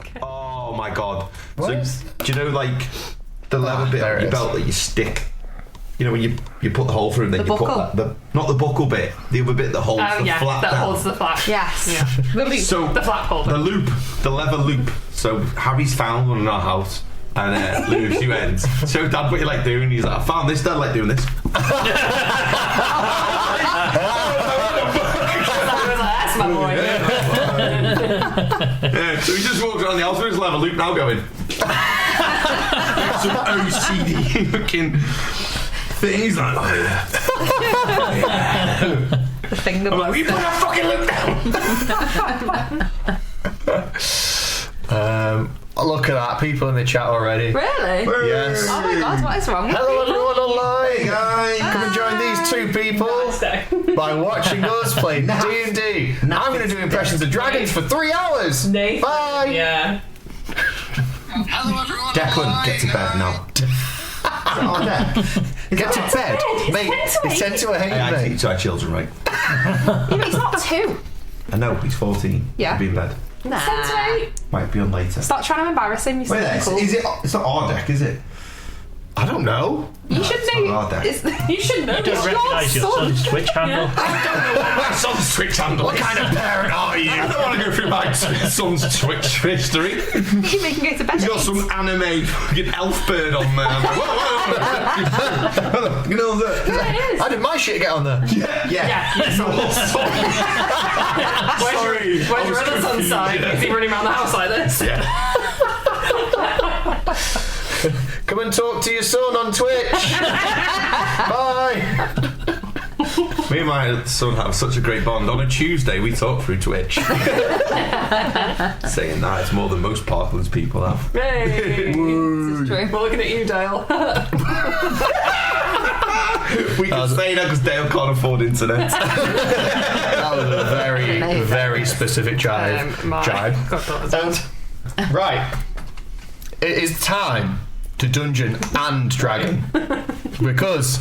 Okay. Oh my god. What? So, do you know, like, the leather bit there on it your is. belt that you stick? You know, when you put the hole through and then The you buckle. put not the buckle bit, the other bit that holds Oh the yeah, flap that down. holds the flap. Yes. Yeah. The loop. So the flap holder. The loop, the leather loop. So Harry's found one in our house, and Lou, she went, "So Dad, what you like doing?" He's like, "I found this. Dad, I like doing this." That's my boy. Yeah, so he just walks around the house with his leather loop now going. Some OCD looking thing. He's like, "Oh yeah." The finger I'm like, "Will you put that fucking loop down?" Look at that, people in the chat already. Really? Yes. Oh my god, what is wrong with Hello you? everyone online. Hey guys. Come and join these two people by watching us play D&D. I'm going to do impressions of dragons for 3 hours. Nathan. Bye. Yeah. Hello everyone. Declan, get to bed now. Oh, yeah. Get to bed. It's Mate, 10 to it's 10 to 8, I mate. teach our children, right? Yeah, but he's not 2. I know, he's 14. Yeah. He'll be in bed. Nah. Might be on later. Stop trying to embarrass him. You're Wait there, so cool. is it? It's not our deck, is it? I don't know. You should it's know. not our deck. You should know. Don't recognise your son's Twitch handle. My son's Twitch handle. What kind of parent are you? I don't want to go through my son's Twitch history. You make him go to bed. He's got some anime fucking elf bird on there. You know that? It How is. did my shit get on there? Yeah. Where's your other son's side? Is he running around the house like this? Come and talk to your son on Twitch. Bye. Me and my son have such a great bond. On a Tuesday, we talk through Twitch. Saying that, it's more than most Parklands people have. Hey. This is true. We're looking at you, Dale. We can say that because Dale can't afford internet. That was a very, Amazing. very specific jive. Jive. Goddammit. Right. It is time to Dungeon and Dragon. Because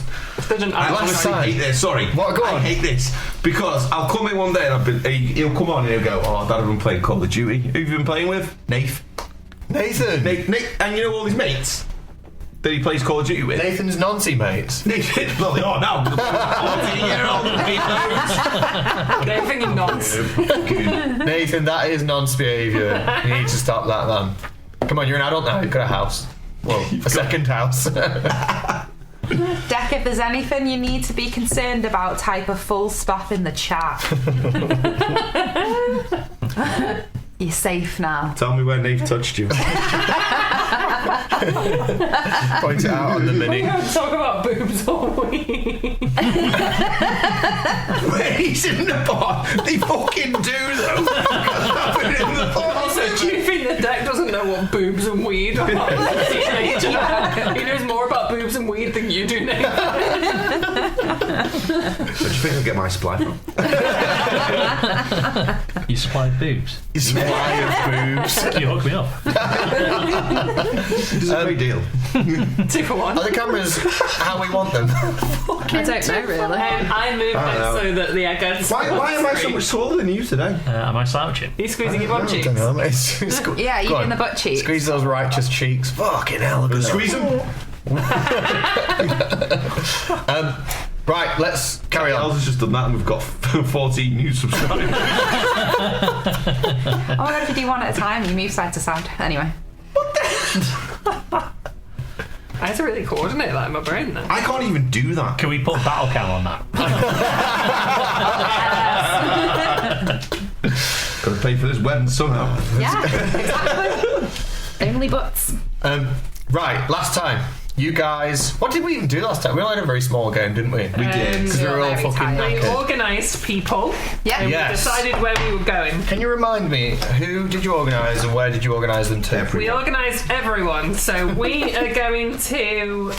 I Last honestly time. hate this. Sorry. What, go I on. hate this because I'll come in one day and he'll come on and he'll go, "Oh, Dad, I've been playing Call of Duty. Who have you been playing with?" Nath. Nathan. Nate, and you know all his mates that he plays Call of Duty with. Nathan's Nancy mates. Nathan, bloody, oh no, 14-year-old. They're thinking nonsense. Nathan, that is nonce behaviour. You need to stop that, man. Come on, you're an adult now. You've got a house. Well, a second house. Deck, if there's anything you need to be concerned about, type a full stop in the chat. You're safe now. Tell me where Nate touched you. Point it out on the We're mini. going to talk about boobs all week. He's in the bar. They fucking do though. In the bar. Also, do you think the deck doesn't know what boobs and weed are? He knows more about boobs and weed than you do, Nate. Where do you think I'll get my supply from? You supply boobs. You supply of boobs. You hook me up. It's a great deal. 2 for 1. Are the cameras how we want them? I don't know, really. I moved I don't know. it so that the egg gets. Why am I so much taller than you today? Am I slouching? He's squeezing your butt I cheeks. don't know, mate. Yeah, you Go in on. the butt cheeks. Squeeze those righteous cheeks. Fucking hell, look at that. Squeeze them. Right, let's carry Els on. has just done that and we've got 14 new subscribers. Oh my god, if you do one at a time, you move side to side. Anyway. I had to really coordinate that in my brain then. I can't even do that. Can we put battle cam on that? Got to pay for this wedding somehow. Yeah, exactly. Only butts. Right, last time. You guys... What did we even do last time? We only had a very small game, didn't we? We did. Because we were all very fucking tired. We knackered. organised people. Yeah. And Yes. we decided where we were going. Can you remind me, who did you organise and where did you organise them to? We organised everyone. So we are going to.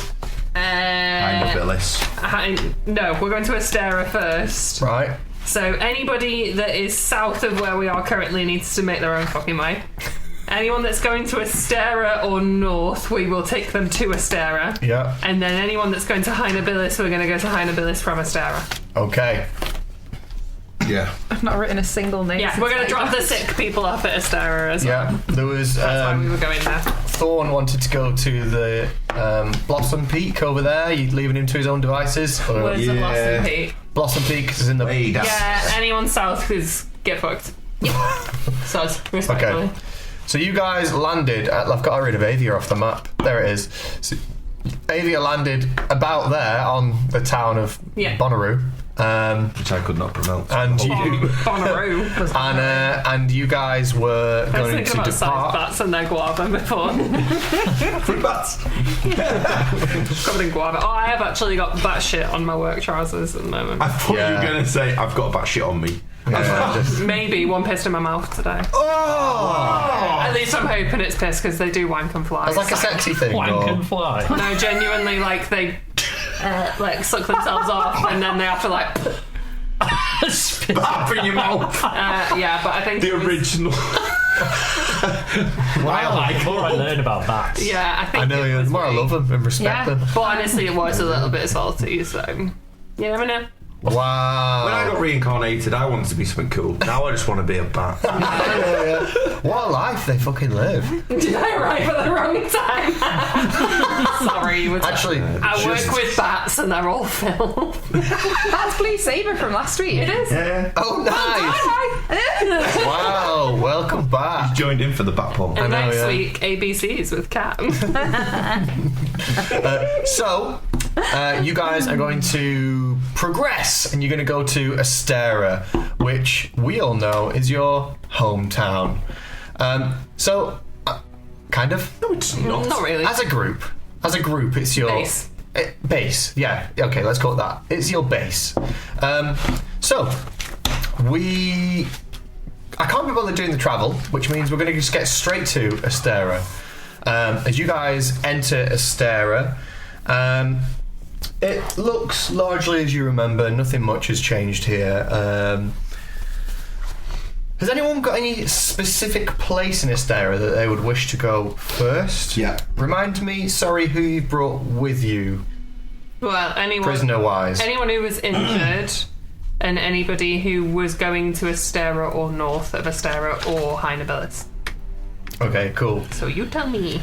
I'm a Billis. No, we're going to Astera first. Right. So anybody that is south of where we are currently needs to make their own fucking way. Anyone that's going to Astera or north, we will take them to Astera. Yeah. And then anyone that's going to Hynabilis, we're going to go to Hynabilis from Astera. Okay. Yeah. I've not written a single name. Yeah, since we're going to I drop got- the sick people off at Astera as well. Yeah, there was That's why we were going there. Thorn wanted to go to the Blossom Peak over there. You leaving him to his own devices? Or- Where's the Yeah. Blossom Peak? Blossom Peak is in the Way down. Yeah, anyone south is get fucked. So, respectfully. Okay. So you guys landed I've got rid of Avia off the map. There it is. So Avia landed about there on the town of Yeah. Bonnaroo. Which I could not pronounce. And you Bonnaroo. and you guys were I was going thinking to about size depart. bats and their guava before. Fruit bats. Covered in guava. Oh, I have actually got bat shit on my work trousers at the moment. I thought you Yeah. were going to say, I've got a bat shit on me. Yeah, just- Maybe one pissed in my mouth today. oh! At least I'm hoping it's piss because they do wank and fly. That's like a sexy thing. Wank or- and fly. No, genuinely, like they like suck themselves off and then they have to like. Spit. Bat in your mouth. Yeah, but I think The it was- original. Wow, the more I learn about bats. Yeah, I think. I know, it yeah. was The more I me. love them and respect Yeah, them. but honestly, it was a little bit salty. So you never know. Wow. When I got reincarnated, I wanted to be something cool. Now I just want to be a bat. What a life they fucking live. Did I arrive at the wrong time? Sorry, you were Actually, I just- work with bats and they're all filth. That's Blue Sabre from last week. It is. Yeah. Oh, nice. Wow, welcome back. Joined in for the bat pole. And know, next yeah. week, ABCs with Cat. So, you guys are going to progress and you're going to go to Astera, which we all know is your hometown. Kind of. No, it's not. Not really. As a group, it's your Base. Base. Yeah. Okay. Let's call it that. It's your base. So I can't be bothered doing the travel, which means we're going to just get straight to Astera. As you guys enter Astera, it looks largely as you remember. Nothing much has changed here. Has anyone got any specific place in Astera that they would wish to go first? Yeah. Remind me, sorry, who you brought with you, Well, anyone prisoner-wise. who was injured and anybody who was going to Astera or north of Astera or High Nobilis. Okay, cool. So you tell me.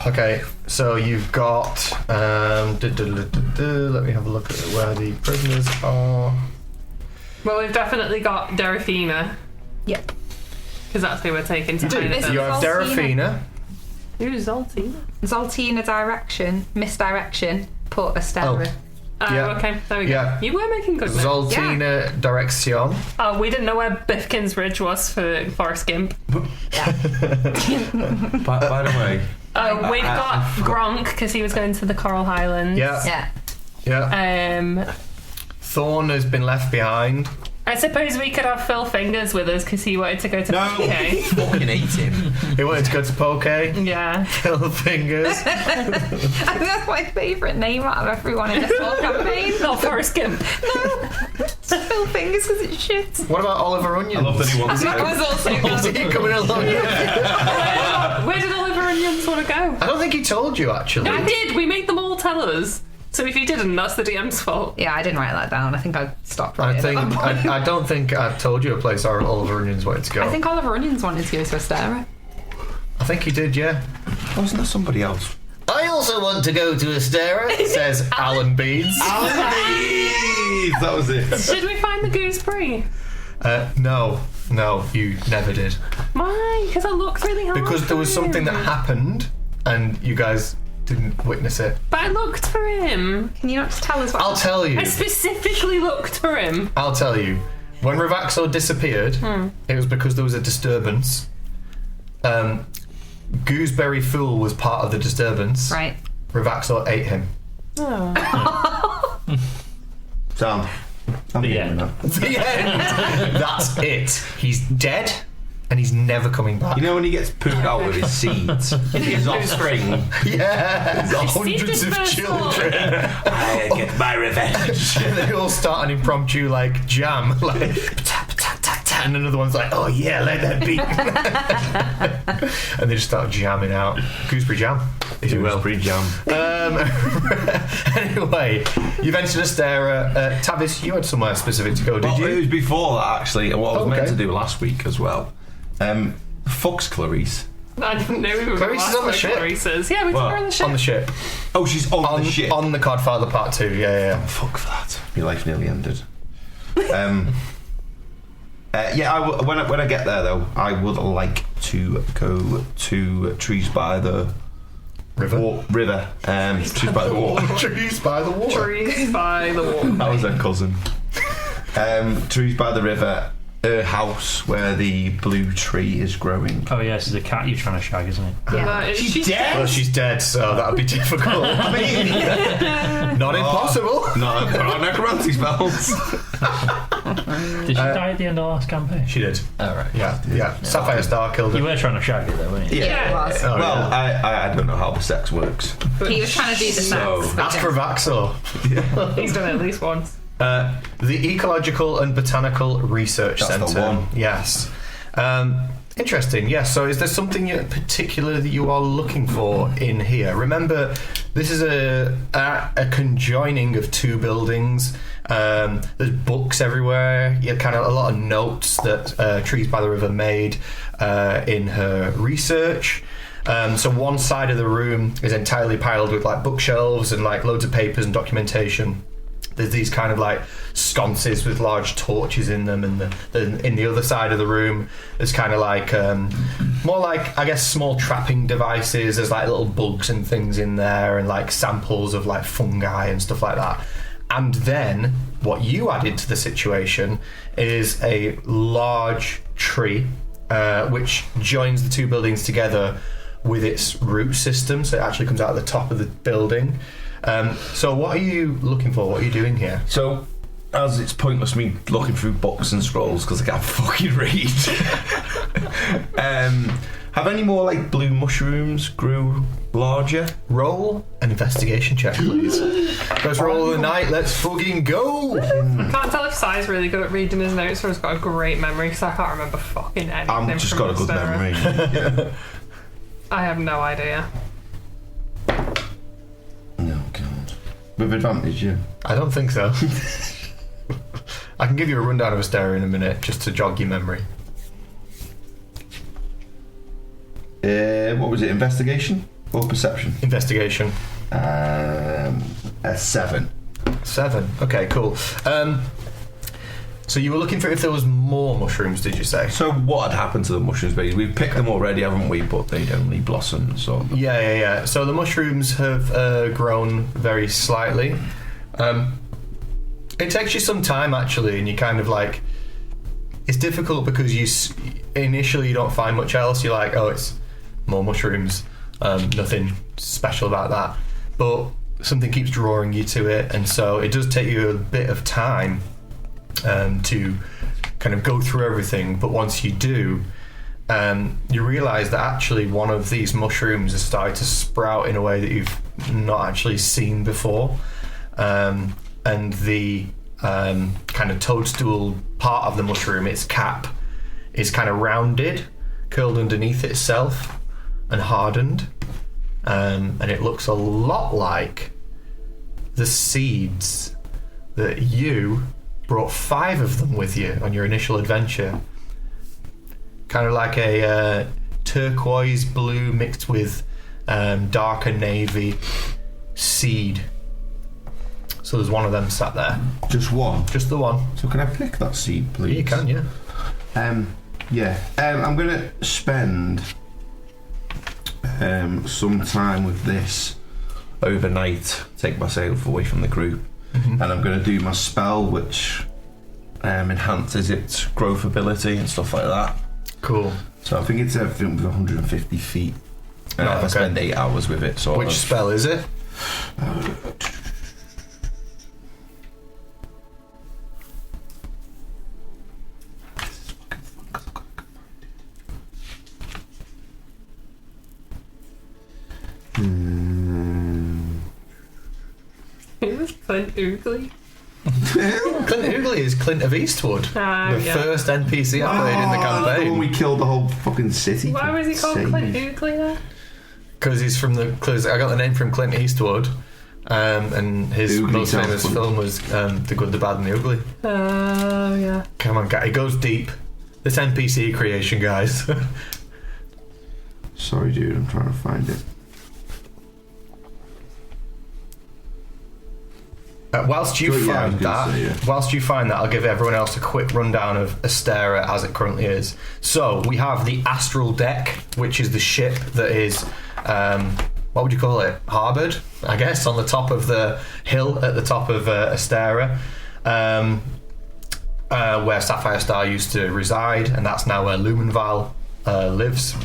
Okay, so you've got. Let me have a look at where the prisoners are. Well, we've definitely got Derafina, Yep. because that's who we're taking to High This You Nobilis. have Derafina. Who's Zaltina? Zaltina direction, misdirection, Port Astera. Oh, Yeah. okay, there we go. Yeah. You were making good notes. Zoltina Direction. Oh, we didn't know where Bifkin's Ridge was for Forest Gimp. By the way, We've got Gronk, because he was going to the Coral Highlands. Yeah. Yeah. Yeah. Thorn has been left behind. I suppose we could have Phil Fingers with us, because he wanted to go to no, PK. fucking hate him. He wanted to go to Poke. Yeah. Kill Fingers. That's my favourite name out of everyone in this whole campaign. Not Forest Gimp. Phil Fingers because it's shit. What about Oliver Onions? I love that he wants That to. was also Is good. he coming along? Where did Oliver Onions want to go? I don't think he told you actually. I did. We made them all tell us. So if he didn't, that's the DM's fault. Yeah, I didn't write that down. I think I stopped I writing think at that point. I don't think I told you a place our Oliver Onions wanted to go. I think Oliver Onions wanted to go to Astera. I think he did, yeah. Wasn't there somebody else? I also want to go to Astera, says Alan Beans. That was it. Did we find the gooseberry? No, you never did. Why? Because I looked really hard. Because there was for something that him. happened and you guys didn't witness it. But I looked for him. Can you not just tell us what? I'll tell you. I specifically looked for him. I'll tell you. When Ravaxor disappeared, it was because there was a disturbance. Gooseberry Fool was part of the disturbance. Right. Ravaxor ate him. Sam. I'm The getting end. that. The end. That's it. He's dead and he's never coming back. You know when he gets pooed out with his seeds? His offspring. Yeah, hundreds of dispersal. children. I get my revenge. They all start an impromptu like jam, like And another one's like, oh yeah, let that be. And they just start jamming out. Gooseberry jam, if you will. Gooseberry jam. Anyway, you've entered a starer. Tavis, you had somewhere specific to go, did Well, it you? was before that, actually, and what I was meant Okay. to do last week as well. Fucks Clarice. I didn't know we were Clarice is on the ship. Clarice's. Yeah, we took her on the ship. On the ship. Oh, she's on the ship. On the Codfather Part 2, yeah. Fuck for that. My life nearly ended. When I get there though, I would like to go to Trees by the River. Trees by the water. Trees by the water. Trees by the water. That was her cousin. Trees by the river. Her house where the blue tree is growing. Oh yes, it's a cat you're trying to shag, isn't it? Yeah. She's dead. Well, she's dead, so that'd be difficult. Not impossible. No, there are necromancy spells. Did she die at the end of the last campaign? She did. Oh right. Yeah. Sapphire Star killed You her. were trying to shag it though, weren't you? Yeah. It was. Oh, Well, yeah. I don't know how the sex works. He was trying to do the So- sex. Ask for Vaxor. He's done it at least once. The Ecological and Botanical Research That's the Centre. one. Yes. Interesting. Yes. So, is there something in particular that you are looking for in here? Remember, this is a conjoining of two buildings. There's books everywhere. You had kind of a lot of notes that Trees by the River made in her research. So one side of the room is entirely piled with like bookshelves and like loads of papers and documentation. There's these kind of like sconces with large torches in them, and in the other side of the room there's kind of like more like, I guess, small trapping devices. There's like little bugs and things in there, and like samples of like fungi and stuff like that. And then what you added to the situation is a large tree which joins the two buildings together with its root system, so it actually comes out of the top of the building. So what are you looking for? What are you doing here? So, as it's pointless me looking through books and scrolls because I can't fucking read. Have any more like blue mushrooms grew larger? Roll an investigation check, please. First roll of the night, let's fucking go! I can't tell if Sai's really good at reading his notes or has got a great memory, because I can't remember fucking anything. I've just from got a good Sarah. memory. I have no idea. No, God. With advantage, yeah. I don't think so. I can give you a rundown of Asteria in a minute, just to jog your memory. What was it? Investigation or perception? Investigation. A 7. 7. Okay, cool. So you were looking for if there was more mushrooms, did you say? So what had happened to the mushrooms? Basically, we've picked them already, haven't we? But they'd only blossomed. So Yeah. So the mushrooms have grown very slightly. It takes you some time, actually, and you kind of like... It's difficult because initially you don't find much else. You're like, oh, it's more mushrooms. Nothing special about that. But something keeps drawing you to it, and so it does take you a bit of time to kind of go through everything. But once you do, you realise that actually one of these mushrooms has started to sprout in a way that you've not actually seen before. And the kind of toadstool part of the mushroom, its cap, is kind of rounded, curled underneath itself, and hardened. And it looks a lot like the seeds that you brought 5 of them with you on your initial adventure. Kind of like a turquoise blue mixed with darker navy seed. So there's one of them sat there. just one. Just the one. So can I pick that seed, please? Yeah, you can, yeah. I'm gonna spend some time with this overnight. Take myself away from the group, and I'm gonna do my spell, which enhances its growth ability and stuff like that. Cool. So I think it's everything with 150 feet. And Right, I spend 8 hours with it. So Which spell is it? It was fun, oogly. Clint Hoogley is Clint of Eastwood, the first NPC I played in the The one campaign. we killed the whole fucking city. Why was he called Clint Hoogley there? Because he's from I got the name from Clint Eastwood, and his Oogly most famous sounds film was The Good, the Bad, and the Ugly. Oh, yeah. Come on, guy, it goes deep. This NPC creation, guys. Sorry, dude, I'm trying to find it. Whilst you find that, I'll give everyone else a quick rundown of Astera as it currently is. So we have the Astral Deck, which is the ship that is, what would you call it? Harboured, I guess, on the top of the hill at the top of Astera, where Sapphire Star used to reside, and that's now where Lumenval lives.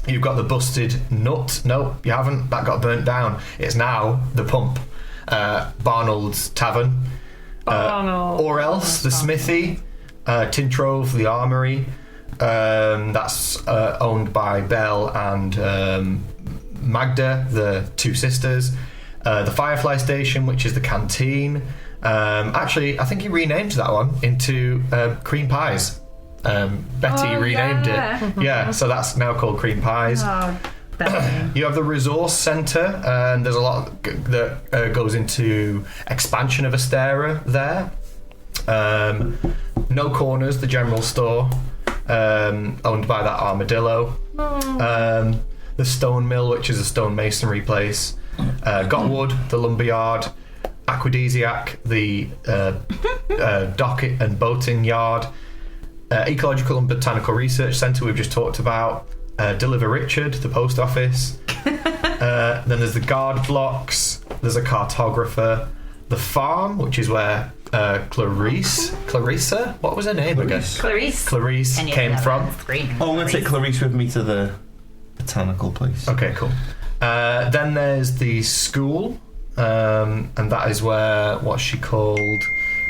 You've got the busted nut. No, you haven't. That got burnt down. It's now the pump. Barnold's Tavern, or else the Smithy, Tintrove, the Armoury, that's owned by Belle and Magda, the two sisters, the Firefly Station, which is the canteen. Actually, I think he renamed that one into Cream Pies. Betty renamed it. Yeah, so that's now called Cream Pies. You have the resource centre, and there's a lot that goes into expansion of Astera there. No Corners, the general store, owned by that armadillo. The Stone Mill, which is a stone masonry place. Gotwood, the lumberyard. Aquadesiac, the docket and boating yard. Ecological and Botanical Research Centre we've just talked about. Deliver Richard, the post office. Then there's the guard blocks. There's a cartographer. The farm, which is where Clarissa, what was her name again? Clarice came from. I'm going to take Clarice with me to the botanical place. Okay, cool. Then there's the school, and that is where, what's she called?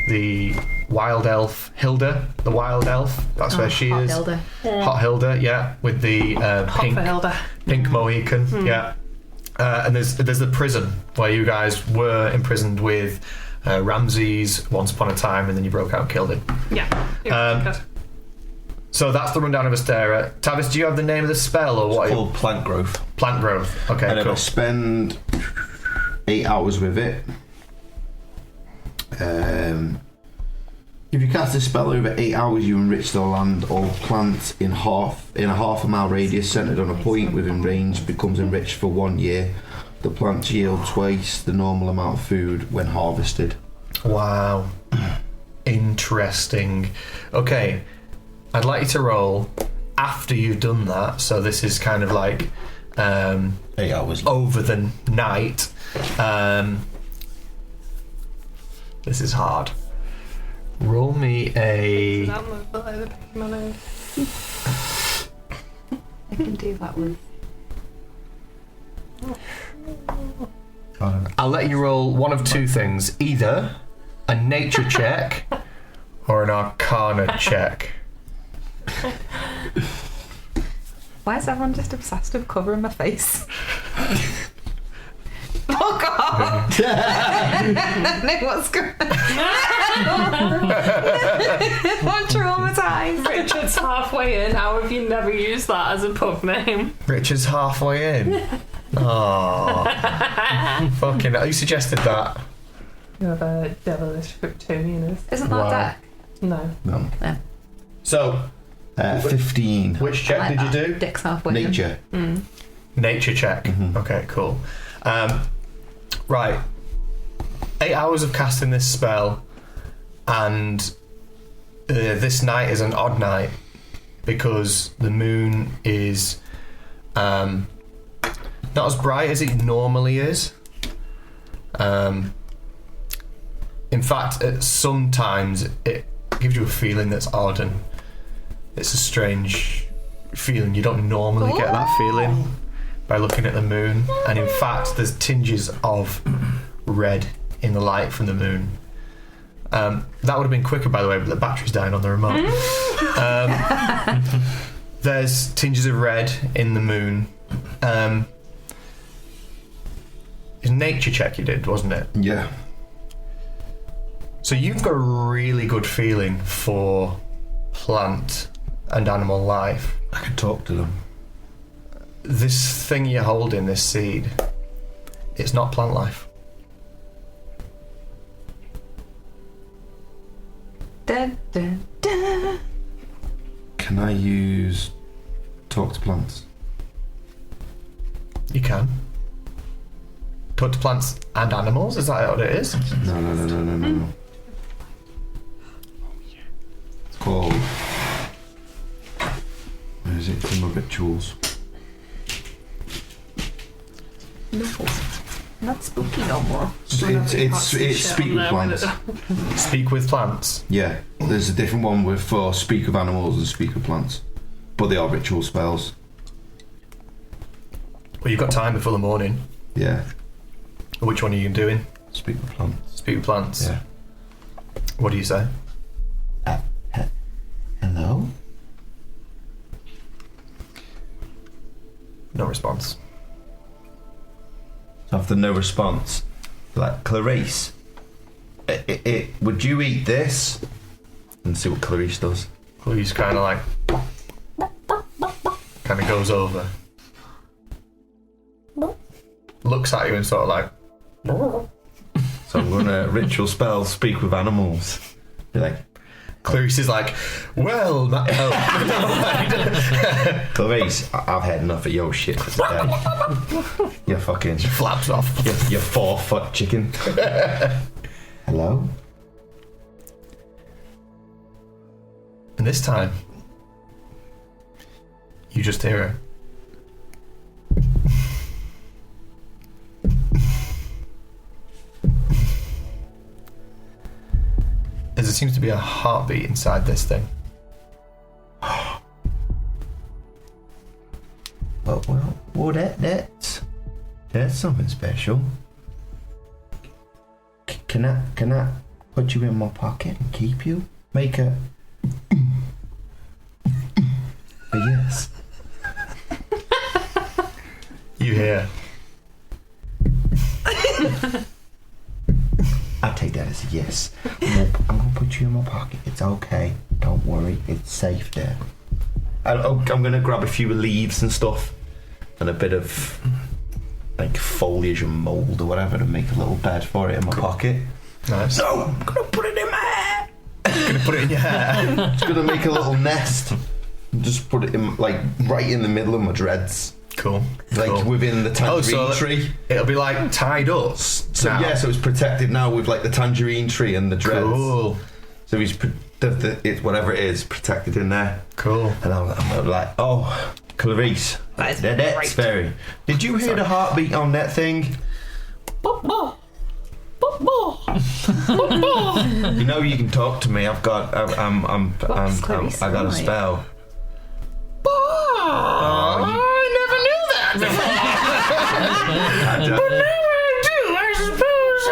The wild elf Hilda, the wild elf. That's where she is. Hilda. Hot Hilda, yeah, with the pink Mohican, yeah. And there's the prison where you guys were imprisoned with Ramses once upon a time, and then you broke out and killed him. Yeah. So that's the rundown of Astera. Tavis, do you have the name of the spell or what? It's called Plant Growth. Plant Growth. Okay, and cool. I spend 8 hours with it. If you cast a spell over 8 hours, you enrich the land or plant in a half a mile radius centered on a point within range becomes enriched for 1 year. The plants yield twice the normal amount of food when harvested. Wow. Interesting. Okay, I'd like you to roll after you've done that. So this is kind of like 8 hours over the night. This is hard. Roll me a... I can do that one. I'll let you roll one of two things. Either a nature check or an arcana check. Why is everyone just obsessed with covering my face? Fuck off! I know what's going on. I'm traumatised. Richard's halfway in. How have you never used that as a pub name? Richard's halfway in. Oh, fucking hell. Who suggested that? You have a devilish Kryptonianist. Isn't that deck? No. No. No. So, 15. which check I like did you that. do? Dick's halfway in. Nature. Nature check. Okay, cool. Right. 8 hours of casting this spell, and this night is an odd night because the moon is not as bright as it normally is. In fact, sometimes it gives you a feeling that's odd, and it's a strange feeling. You don't normally get that feeling by looking at the moon, and in fact there's tinges of red in the light from the moon. That would have been quicker, by the way, but the battery's dying on the remote. There's tinges of red in the moon. It's a nature check you did, wasn't it? Yeah. So you've got a really good feeling for plant and animal life. I can talk to them. This thing you're holding, this seed, it's not plant life. Dun, dun, dun. Can I use talk to plants? You can. Talk to plants and animals? Is that what it is? No. It's called... Where is it? It's in my rituals. No, not spooky no more. It's speak with plants. Speak with plants. Yeah, there's a different one for speak with animals and speak with plants. But they are ritual spells. Well, you've got time before the morning. Yeah. Which one are you doing? Speak with plants. Speak with plants. Yeah. What do you say? Hello? No response. After no response, like, Clarice, would you eat this? And see what Clarice does. Clarice kind of like... kind of goes over. Looks at you and sort of like... So I'm going to ritual spell speak with animals. Be like... Clarice is like, well, Clarice, I've had enough of your shit for today. You fucking... flaps off. You 4-foot chicken. Hello? And this time, you just hear her. There seems to be a heartbeat inside this thing. Well, that's something special. Can I put you in my pocket and keep you? Make a yes. You hear. I'll take that as a yes. I'm gonna put you in my pocket. It's okay. Don't worry. It's safe there. I'm gonna grab a few leaves and stuff, and a bit of like foliage and mold or whatever to make a little bed for it in my pocket. Nice. So I'm gonna put it in my hair. Gonna put it in your hair. Just gonna make a little nest. Just put it in, like, right in the middle of my dreads. Cool. Like, cool. within the tangerine tree. It'll be like tied up. So now. yeah, so it's protected now with like the tangerine tree and the dreads. Cool. So he's it's whatever it is protected in there. Cool. And I'm like, oh, Clarice, that's very. Did you hear the heartbeat on that thing? You know you can talk to me. I got a spell. Oh, I never knew that before. But now I do. I suppose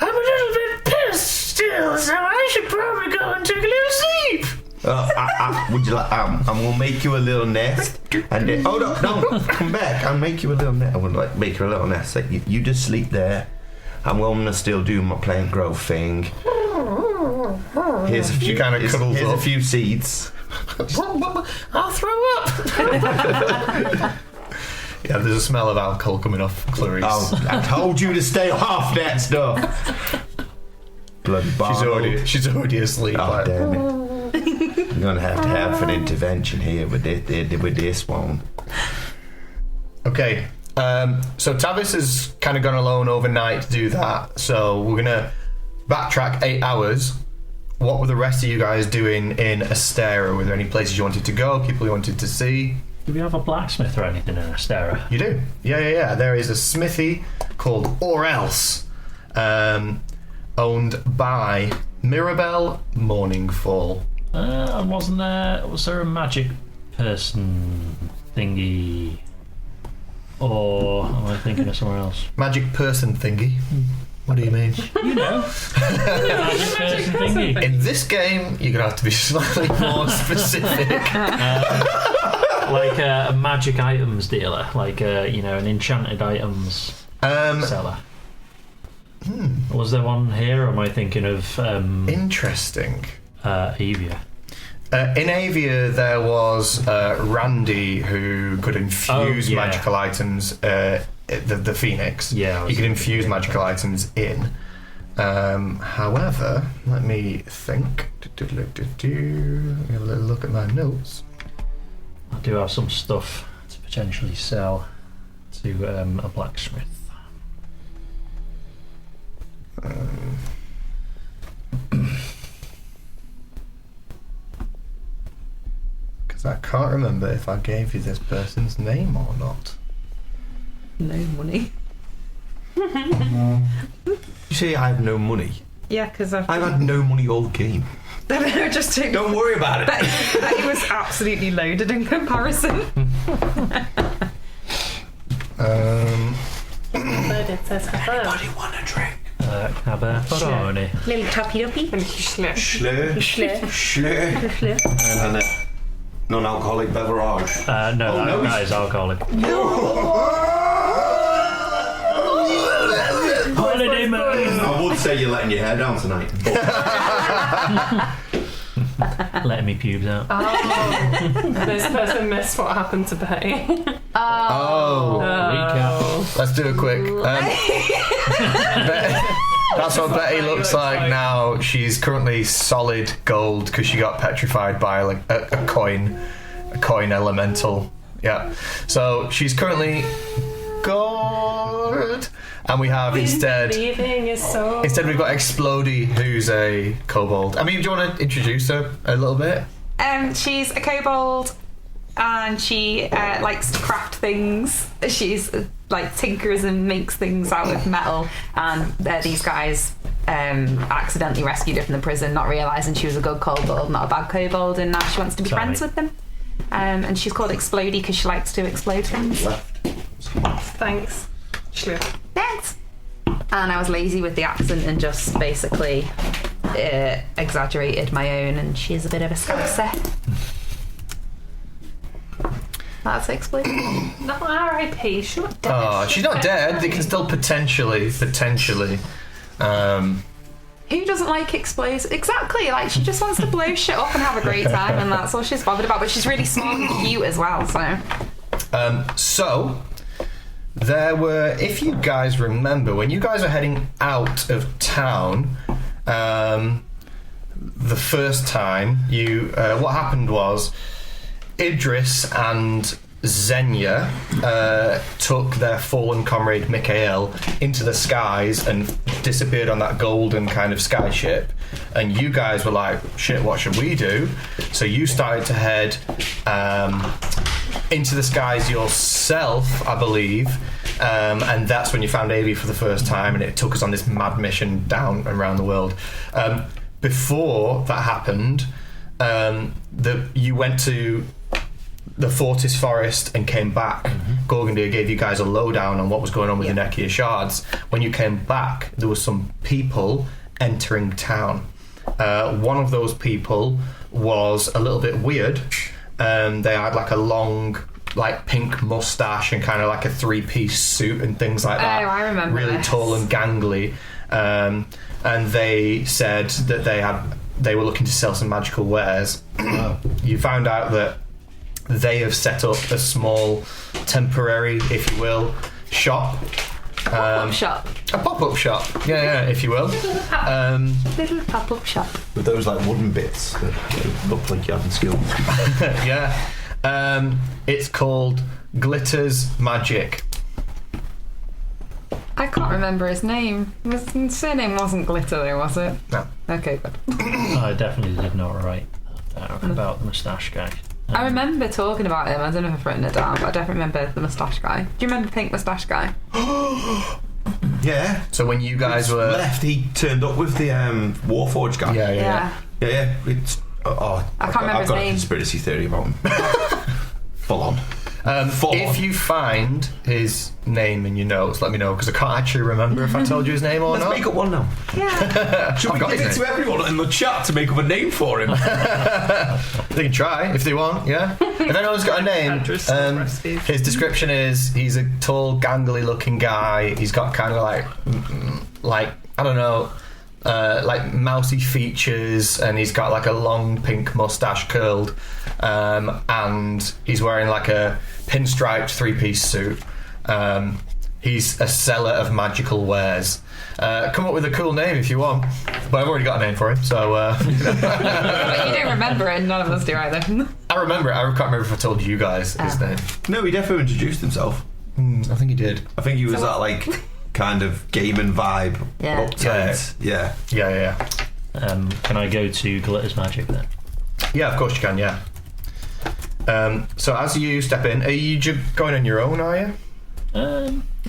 I'm a little bit pissed still, so I should probably go and take a little sleep. Would you like? I'm gonna make you a little nest, and then, oh no, come back. I'll make you a little nest. I would like make you a little nest. Like you just sleep there. I'm gonna still do my plant growth thing. Here's a few kind of cuddles here's up. a few seeds. I'll throw up. Yeah, there's a smell of alcohol coming off Clarice. Oh, I told you to stay off that stuff. Bloody bottle. She's already asleep. Oh like. damn it! I'm gonna have an intervention here with this one. Okay, so Tavis has kind of gone alone overnight to do that. So we're gonna backtrack 8 hours. What were the rest of you guys doing in Astera? Were there any places you wanted to go? People you wanted to see? Do we have a blacksmith or anything in Astera? You do? Yeah. There is a smithy called Or Else, owned by Mirabelle Morningfall. Was there a magic person thingy? Or am I thinking of somewhere else? Magic person thingy. What do you mean? You know. Magic person thingy. In this game, you're going to have to be slightly more specific. Like a magic items dealer, like an enchanted items seller. Was there one here, or am I thinking of Interesting. Avia? In Avia, there was Randy who could infuse magical items. The Phoenix. Yeah, he could infuse magical items in. However, let me think. Let me have a little look at my notes. I do have some stuff to potentially sell to a blacksmith. Because I can't remember if I gave you this person's name or not. No money. You say I have no money. Yeah, because I've had no money all game. just Don't worry about it. But he was absolutely loaded in comparison. Loaded says Anybody want a drink? Cabernet. Little toppy duppy. Schlur. And a non-alcoholic beverage. No, that is alcoholic. Holiday mode. I would say you're letting your hair down tonight. Letting me pubes out. This person missed what happened to Betty. Recap. Let's do a quick. That's what Betty looks like now. She's currently solid gold because she got petrified by like a coin elemental. Yeah. So she's currently gold, and we have instead we've got Explodey, who's a kobold. I mean, do you want to introduce her a little bit? She's a kobold, and she likes to craft things. She's like tinkers and makes things out of metal. And these guys accidentally rescued her from the prison, not realising she was a good kobold, not a bad kobold, and now she wants to be friends with them. And she's called Explodey because she likes to explode things. Thanks. Thanks. And I was lazy with the accent and just basically exaggerated my own, and she's a bit of a scouser. That's Explodey. Not R.I.P. She's not dead. Oh, she's not dead. They can still potentially. Who doesn't like explosives? Exactly, like she just wants to blow shit up and have a great time, and that's all she's bothered about. But she's really smart and cute as well, so. So there were, if you guys remember, when you guys are heading out of town, the first time what happened was Idris and Xenia took their fallen comrade Mikhail into the skies and disappeared on that golden kind of sky ship, and you guys were like, shit, what should we do? So you started to head into the skies yourself, I believe, and that's when you found Avi for the first time, and it took us on this mad mission down and around the world. Before that happened, you went to the Fortis Forest and came back. Gorgondir gave you guys a lowdown on what was going on with the Nekia shards. When you came back, there was some people entering town. One of those people was a little bit weird. They had like a long, like pink mustache and kind of like a three-piece suit and things like that. Oh, I remember. Really this. tall and gangly. And they said that they were looking to sell some magical wares. You found out that they have set up a small, temporary, if you will, shop. Pop-up shop. A pop-up shop, yeah, if you will. Little pop-up shop. With those like wooden bits that look like you haven't skilled. Yeah. It's called Glitter's Magic. I can't remember his name. His surname wasn't Glitter though, was it? No. Okay, good. I definitely did not write that down about the moustache guy. I remember talking about him. I don't know if I've written it down, but I definitely remember the moustache guy. Do you remember Pink Moustache Guy? Yeah. So when you guys were left, he turned up with the Warforged guy. Yeah. It's. I can't remember I've his got name. a conspiracy theory about him. Full on. 4. If you find his name in your notes, let me know, because I can't actually remember if I told you his name or Let's not. make up one now. Yeah. Should we got give his it to everyone in the chat to make up a name for him? They can try if they want, yeah. If anyone's got a name, Address and recipes. his description is he's a tall, gangly looking guy. He's got kind of like I don't know, like mousy features, and he's got like a long pink mustache curled, and he's wearing like a pinstriped 3-piece suit. He's a seller of magical wares. Come up with a cool name if you want, but I've already got a name for him, so But you don't remember it, and none of us do either. I remember it. I can't remember if I told you guys his name. No, he definitely introduced himself. I think he did. I think he was that like kind of gaming vibe. Yeah. Uptight. Yeah. Yeah. Can I go to Glitter's Magic then? Yeah, of course you can, yeah. So as you step in, are you going on your own, are you?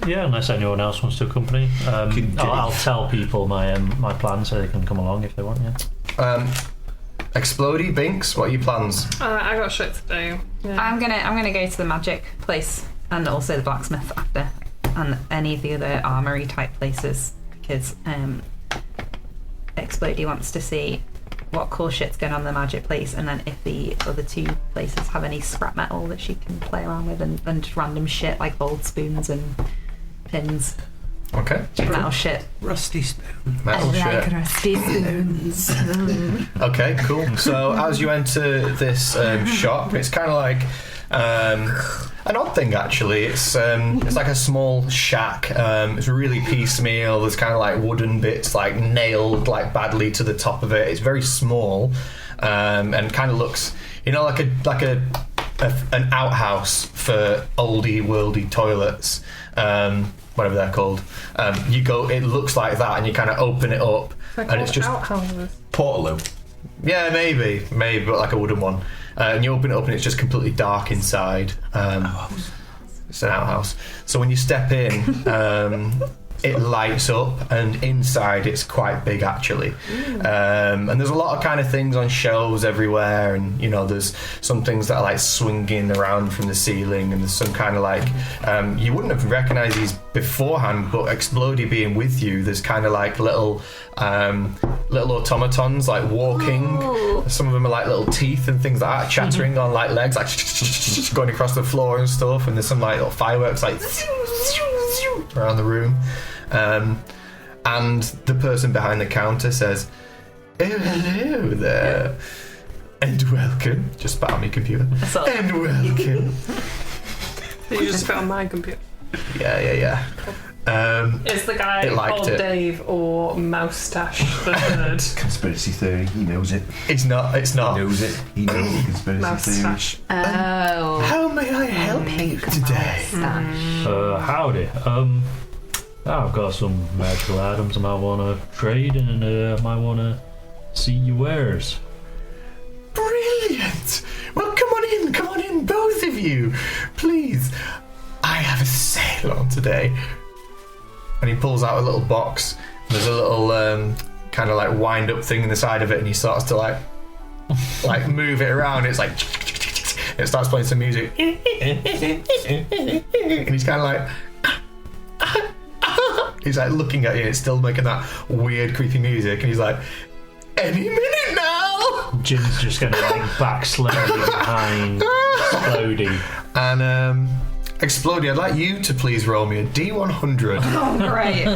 Yeah, unless anyone else wants to accompany. I'll tell people my my plan so they can come along if they want. Yeah. Explodey, Binks, what are your plans? I got shit to do. Yeah. I'm gonna go to the magic place and also the blacksmith after, and any of the other armory type places, because Explodey wants to see what cool shit's going on in the magic place, and then if the other 2 places have any scrap metal that she can play around with, and just random shit like old spoons and pins. Okay. Metal shit. Rusty spoon. Metal shit. rusty spoons. Okay, cool. So as you enter this shop, it's kind of like an odd thing actually. It's like a small shack. It's really piecemeal. There's kind of like wooden bits like nailed like badly to the top of it. It's very small, and kind of looks, like an outhouse for oldie worldy toilets. Whatever they're called. It looks like that, and you kind of open it up, and it's just outhouses. Portaloo. Yeah, maybe, but like a wooden one. And you open it up, and it's just completely dark inside. It's an outhouse. So when you step in, it lights up, and inside it's quite big actually. And there's a lot of kind of things on shelves everywhere, and there's some things that are like swinging around from the ceiling, and there's some kind of like you wouldn't have recognised these beforehand, but Explodey being with you, there's kind of like little automatons like walking. Some of them are like little teeth and things like that, chattering on like legs, like going across the floor and stuff. And there's some like little fireworks like around the room. And the person behind the counter says, "Oh, hello there, and welcome." Just spat on my computer. And welcome. You just put on my computer. Yeah. Is the guy called Dave or Moustache the Third? Conspiracy theory. He knows it. It's not. He knows it. He knows the conspiracy Moustache. Oh. How may I help you today? Howdy. I've got some magical items I might want to trade, and I might want to see your wares. Brilliant! Well, come on in, both of you, please. I have a sale on today. And he pulls out a little box. And there's a little kind of like wind up thing in the side of it, and he starts to like move it around. It's like it starts playing some music, and he's kind of like. He's like looking at you, it's still making that weird creepy music, and he's like, "Any minute now!" Jim's just going to like back slowly behind Explodey. And Explodey, I'd like you to please roll me a D100. Oh, great.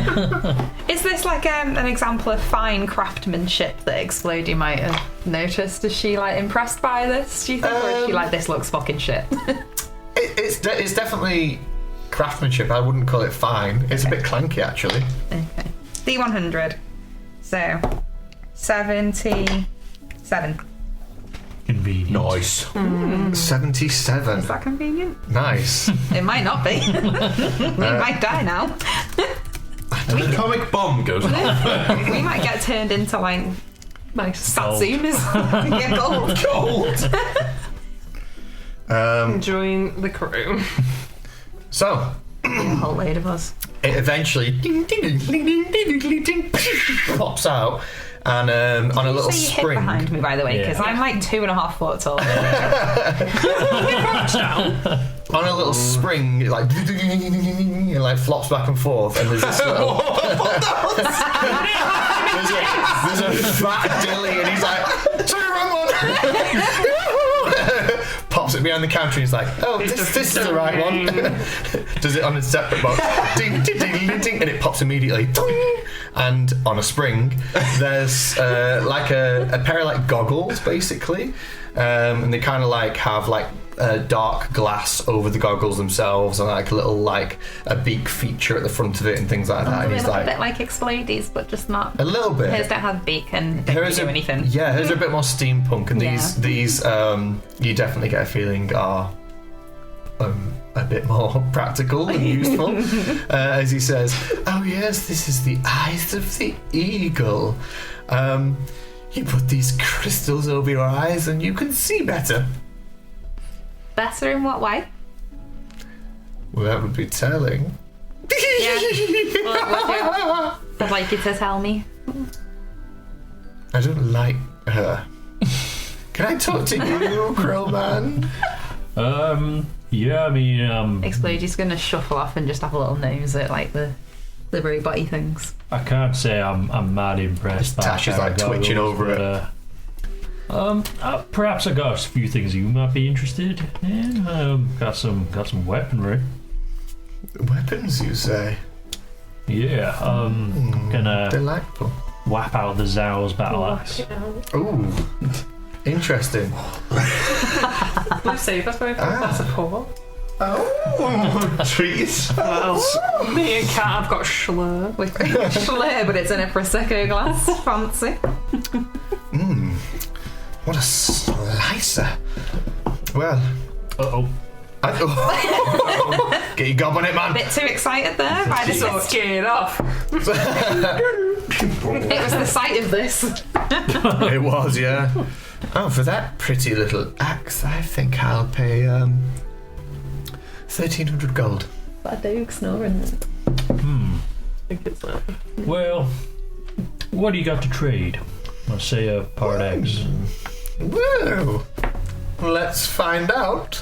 Is this like an example of fine craftsmanship that Explodey might have noticed? Is she like impressed by this, do you think? Or is she like, this looks fucking shit? It's definitely craftsmanship. I wouldn't call it fine. It's a bit clanky actually. Okay. D100. So 77. Convenient. Nice. 77. Is that convenient? Nice. It might not be. We might die now. And the comic bomb goes off. We might get turned into like Nice. Satsumas. Yeah, gold. Join the crew. So, A whole load of us. it eventually pops out, and on a little So you hid spring. behind me, by the way, because Yeah. I'm like 2.5 foot tall. on a little spring, it like and like flops back and forth, and there's this little there's a fat dilly, and he's like, sorry, wrong one. Pops it behind the counter, and he's like, oh, this is the right one. Does it on a separate box, ding, ding, ding, ding, ding, and it pops immediately. Ding. And on a spring, there's like a pair of like goggles, basically, and they kind of like have like dark glass over the goggles themselves, and like a little like a beak feature at the front of it and things like that. And A he's little like, bit like Explodies, but just not. a little bit. Hers don't have beak and don't Hers do are- anything. Yeah, hers are a bit more steampunk, and Yeah. these you definitely get a feeling are a bit more practical and useful. As he says, oh yes, this is the eyes of the eagle. You put these crystals over your eyes and you can see better. Better in what way? Well, that would be telling. Yeah. I'd like you to tell me. I don't like her. Can I talk to you, Krillman? Yeah, I mean, Explodies gonna shuffle off and just have a little nose at like the very body things. I can't say I'm mad impressed. by Tash is how like it goes, twitching over but, perhaps I got a few things you might be interested in. Got some weaponry. Weapons, you say? Yeah, gonna Delightful. whap out the Zhao's battle axe. Ooh, interesting. Blue saber throw. That's a call. Oh, trees. Well, me and Kat have got Schlur. With Schlur, but it's in a Prosecco glass. Fancy. What a slicer. Well, Uh-oh. get your gob on it, man. Bit too excited there by the So scared off. It was the sight of this. It was, yeah. Oh, for that pretty little axe, I think I'll pay 1,300 gold. That dog snoring. I think it's that. Well, what do you got to trade? I'll say a part eggs. Whoa! Let's find out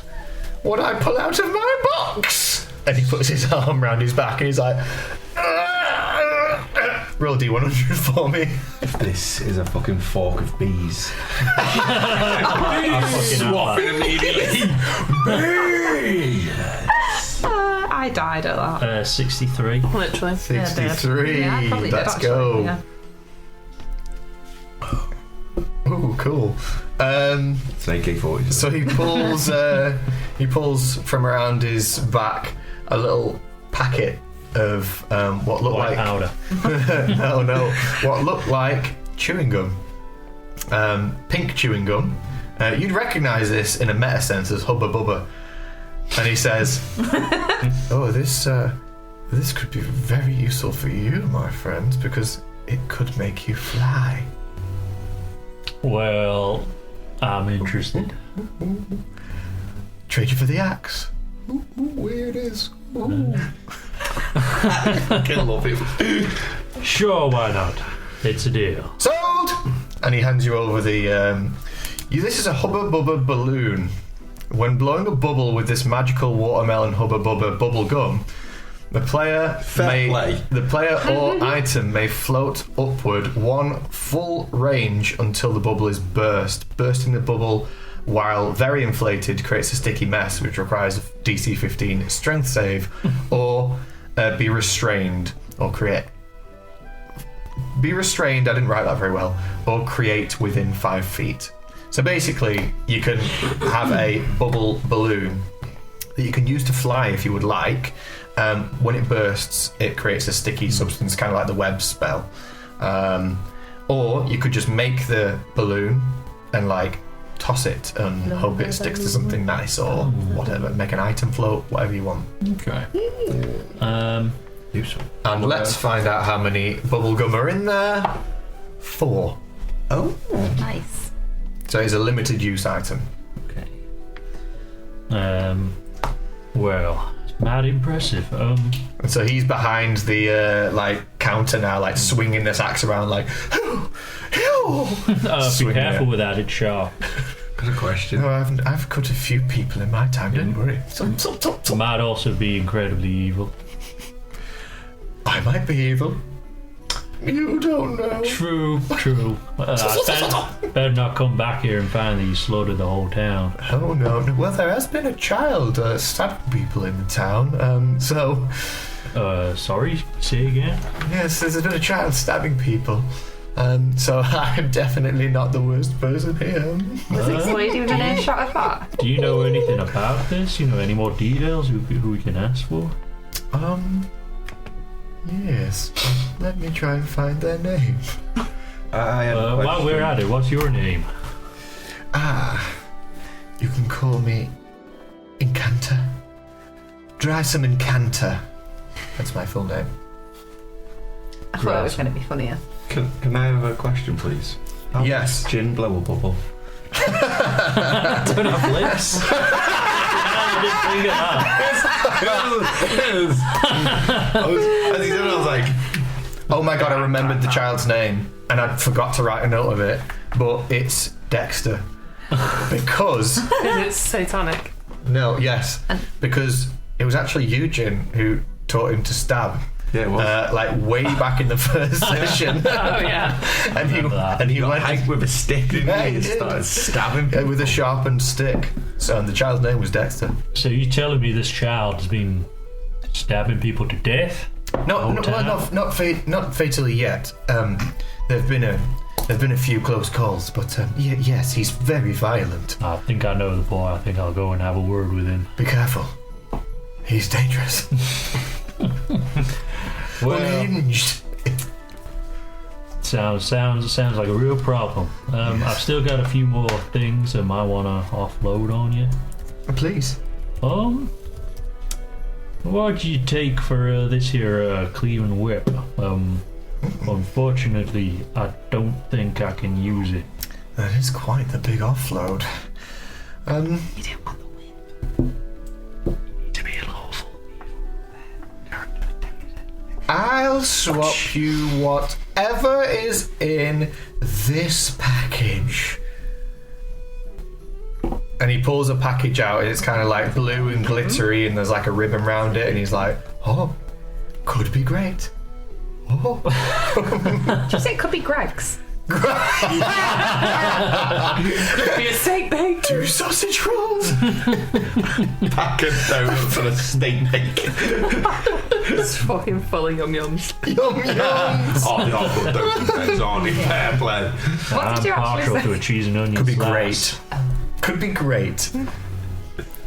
what I pull out of my box. And he puts his arm round his back and he's like, roll D100 for me. This is a fucking fork of bees. Swapping immediately. I died at that. 63. Literally. 63. Yeah, I probably did, Let's actually, go. yeah. Ooh, cool. It's an AK-40. So he pulls from around his back a little packet of what looked White like powder. no, what looked like chewing gum, pink chewing gum. You'd recognise this in a meta sense as Hubba Bubba, and he says, "Oh, this could be very useful for you, my friend, because it could make you fly." Well, I'm interested. Trade you for the axe. Ooh, where it is. Ooh. I love him. Sure, why not? It's a deal. Sold! And he hands you over the. This is a Hubba Bubba balloon. When blowing a bubble with this magical watermelon Hubba Bubba bubble gum, the player or item may float upward one full range until the bubble is burst. Bursting the bubble while very inflated creates a sticky mess which requires a DC 15 strength save, or be restrained, or create. Be restrained, I didn't write that very well, or create within 5 feet. So basically, you can have a bubble balloon that you can use to fly if you would like. When it bursts, it creates a sticky substance, kind of like the web spell. Or you could just make the balloon and like toss it and hope it sticks to something nice or whatever. Make an item float, whatever you want. Okay. Useful. And let's find out how many bubblegum are in there. 4. Oh. Nice. So it's a limited use item. Okay. Well, it's mad impressive. And so he's behind the like counter now, like swinging this axe around, like, Be Swinging careful it. with that, it's sharp. Good question. No, I've cut a few people in my time, don't worry. Might also be incredibly evil. I might be evil. You don't know. True. Better not come back here and find that you slaughtered the whole town. Oh no. Well, there has been a child stabbing people in the town. Sorry, say again? Yes, there's been a child stabbing people. So I'm definitely not the worst person here. Was this lady within a shot of that? Do you know anything about this? You know, any more details who we can ask for? Yes. Let me try and find their name. While we're at it, what's your name? You can call me Incantor. Drysome Incantor. That's my full name. I thought it was going to be funnier. Can I have a question, please? Yes. Gin blow a bubble. I don't have lips. I didn't think of that. As he said, I was like, Oh my god, I remembered the child's name and I forgot to write a note of it, but it's Dexter. Because... It's satanic. No, yes. Because it was actually Eugene who taught him to stab. yeah, it was. Like way back in the first session. Oh yeah. and he Got went Hank with a stick, didn't Yeah, he? he And did. started stabbing with a people. sharpened stick. So and the child's name was Dexter. So you're telling me this child has been stabbing people to death? Not fatally yet. There've been a few close calls, but yes, he's very violent. I think I know the boy. I think I'll go and have a word with him. Be careful. He's dangerous. Well, Unhinged. sounds like a real problem. I've still got a few more things I might want to offload on you. Please. What'd you take for this here Cleveland whip? Unfortunately, I don't think I can use it. That is quite the big offload. You didn't want the win. To be a lawful. I'll swap you whatever is in this package. And he pulls a package out, and it's kind of like blue and glittery, and there's like a ribbon around it, and he's like, "Oh, could be great." Oh, Did you say it could be Greg's? Could be a steak bake. 2 sausage rolls. Pack of donuts and a steak bake. It's fucking full of yum yums. Yum yums. Oh, they all put those things on in fair play. What I'm did you partial actually to say? a cheese and onion Could be slice. great. Could be great.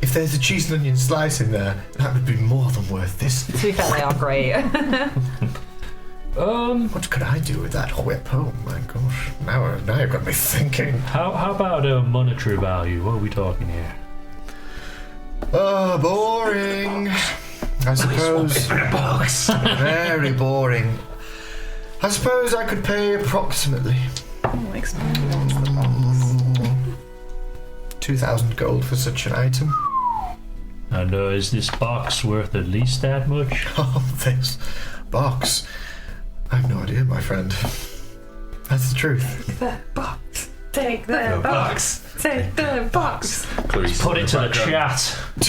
If there's a cheese and onion slice in there, that would be more than worth this. To be fair, they are great. What could I do with that whip? Oh my gosh! Now you've got me thinking. How about a monetary value? What are we talking here? Oh, boring. I suppose. Very boring. I suppose I could pay approximately 2,000 gold for such an item. And is this box worth at least that much? Oh, this box. I have no idea, my friend. That's the truth. The box. Take the box. Take the box. Put it to the chat. Put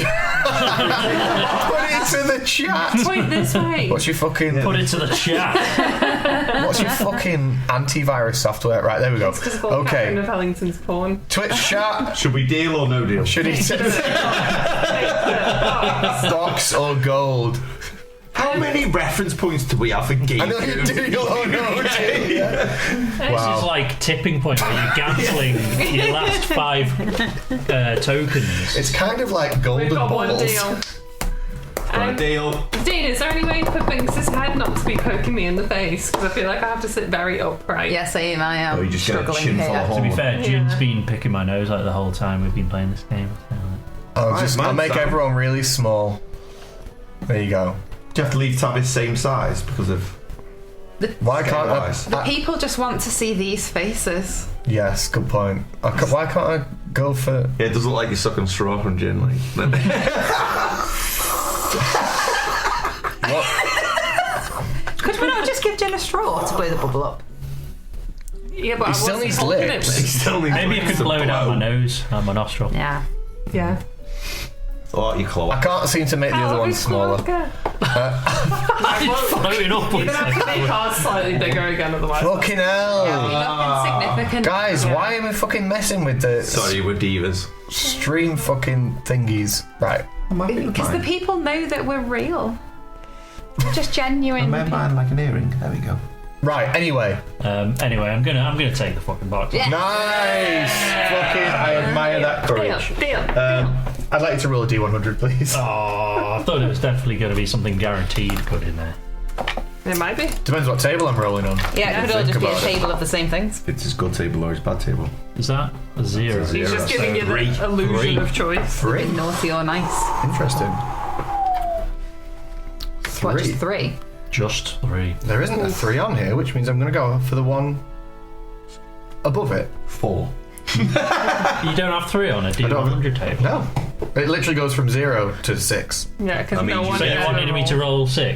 it to the chat. Point this way. What's your fucking? Put it to the chat. What's your fucking antivirus software? Right, there we go. Just called Catherine Okay. of Ellington's porn. Twitch chat. Should we deal or no deal? Should he say box or gold? How many reference points do we have for game? I know you do. You'll know, This is like tipping point where you're gambling your last 5 tokens. It's kind of like golden We've got balls. one deal. Deal. Dean, is there any way for Binks' head not to be poking me in the face? Because I feel like I have to sit very upright. Yeah, same. I am Oh, you just get a struggling chin full here. of To be horn. fair, Jin's been picking my nose like the whole time we've been playing this game. I'll Mine's make down. everyone really small. There you go. Do you have to leave Tavis same size because of? Why can't I? Wise. The people just want to see these faces. Yes, good point. Why can't I go for? Yeah, it does look like you're sucking straw from gin, like. Could we not just give Jen a straw to blow the bubble up? Yeah, but He I still wasn't needs holding lips. it. He still needs Maybe you could blow it out my nose and my nostril. Yeah. Yeah. Or your claw. I can't seem to make the other one smaller. It's floating You're upwards. gonna have to make ours slightly bigger again, otherwise. Fucking hell. Nothing significant. Guys, why am I fucking messing with the Sorry, we're divas. stream fucking thingies? Right. Because the people know that we're real. We're just genuine. I made mine like an earring. There we go. Right, anyway. Anyway, I'm gonna take the fucking box. Yeah. Nice! Fucking, I admire that courage. Deal. I'd like you to roll a D100, please. Oh, I thought it was definitely going to be something guaranteed good in there. It might be. Depends what table I'm rolling on. Yeah, it could all Think just be a about it. table of the same things. It's his good table or his bad table. Is that a 0? It's a He's zero. just giving you Three. the illusion Three. of choice. Three? Naughty or nice. Interesting. What, Three. just 3? Just 3. There isn't a 3 on here, which means I'm going to go for the one above it. 4. You don't have 3 on a D100 table. No. It literally goes from 0 to 6. Yeah, because I mean, no you one So you ever wanted me to rolls. roll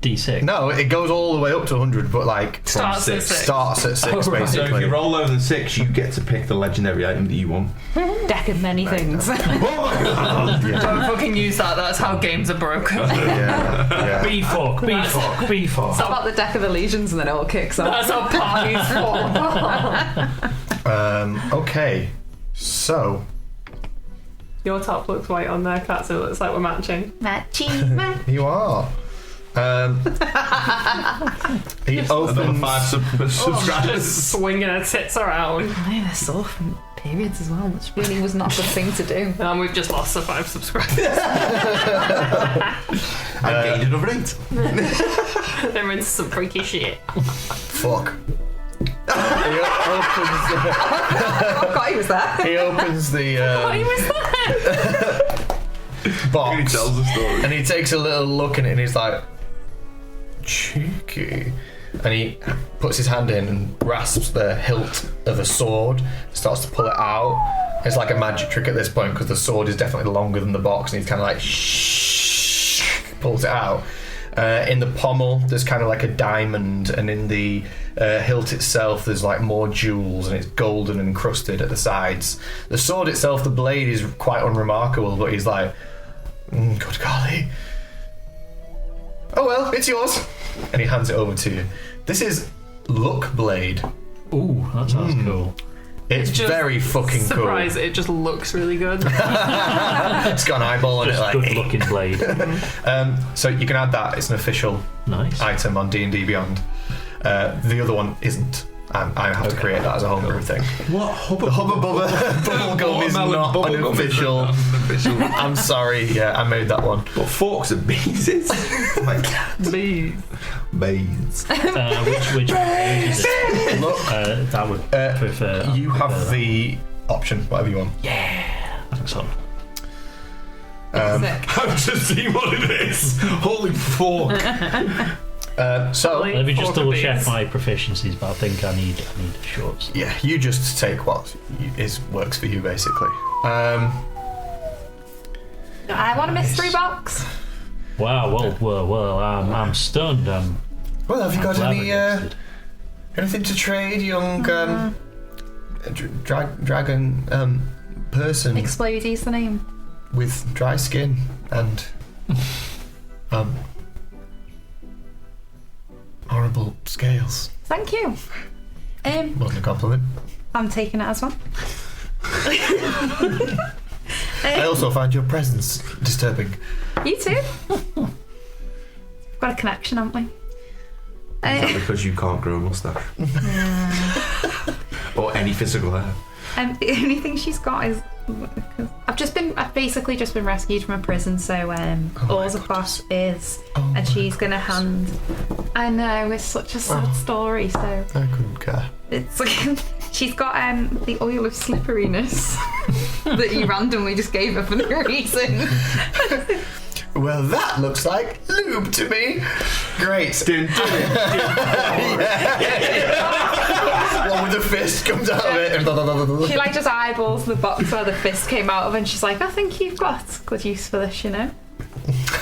D6? No, it goes all the way up to 100, but like Starts at 6. starts at 6 Oh, right. basically. So if you roll lower than 6, you get to pick the legendary item that you want. Deck of many things. Don't fucking use that. That's how games are broken. Yeah. B-fuck. It's about the deck of illusions and then it all kicks off. That's how parties fall. Okay. So Your top looks white on there, Kat, so it looks like we're matching. Matchy. you are. He Another opens. 5 subscribers. Just swinging her tits around. Oh, they're sore from periods as well. Which really was not the thing to do. And we've just lost the 5 subscribers. I gained another 8. They're into some freaky shit. Fuck. He Oh God, he was there. opens the Why was that? He box tells the story. and he takes a little look in it and he's like, cheeky. And he puts his hand in and grasps the hilt of a sword, starts to pull it out. It's like a magic trick at this point because the sword is definitely longer than the box and he's kind of like pulls it out. In the pommel there's kind of like a diamond, and in the hilt itself there's like more jewels, and it's golden and encrusted at the sides. The sword itself, the blade, is quite unremarkable, but he's like, good golly. Oh well, it's yours. And he hands it over to you. This is Luck Blade. Ooh, that sounds cool. It's Just very fucking Surprise, it just looks really good. cool. It's got an eyeball on it. Just Like, good looking blade. so you can add that. It's an official Nice. item on D&D Beyond. The other one isn't. I have to create that as a homebrew thing. What? The Hubba Bubba Bubblegum is not an official. I'm sorry, yeah, I made that one. But forks and beans is. Like, Please. Beans. Which is it? Look, That would prefer. you have the option, whatever you want. Excellent. Sick. I've just seen what it is. Holy fork. So, Let me just Fork double and check beans. my proficiencies, but I think I need shorts. yeah, you just take what works for you, basically. I want a mystery box. Wow, well, I'm stunned. Well, have you got any flabbergasted. anything to trade, young dragon person Explodey's the name. with dry skin and horrible scales? Thank you. Wasn't a compliment. I'm taking it as one. I also find your presence disturbing. You too. Got a connection, haven't we? Is that because you can't grow a moustache? Or any physical hair? The only thing she's got is I've basically just been rescued from a prison, so all's across is, and she's gonna hand. I know it's such a sad story, so I couldn't care. it's she's got the oil of slipperiness that you randomly just gave her for no reason. Well, that looks like lube to me. Great. One with a fist comes out of it. She like just eyeballs the box where the fist came out of, and she's like, I think you've got good use for this, you know.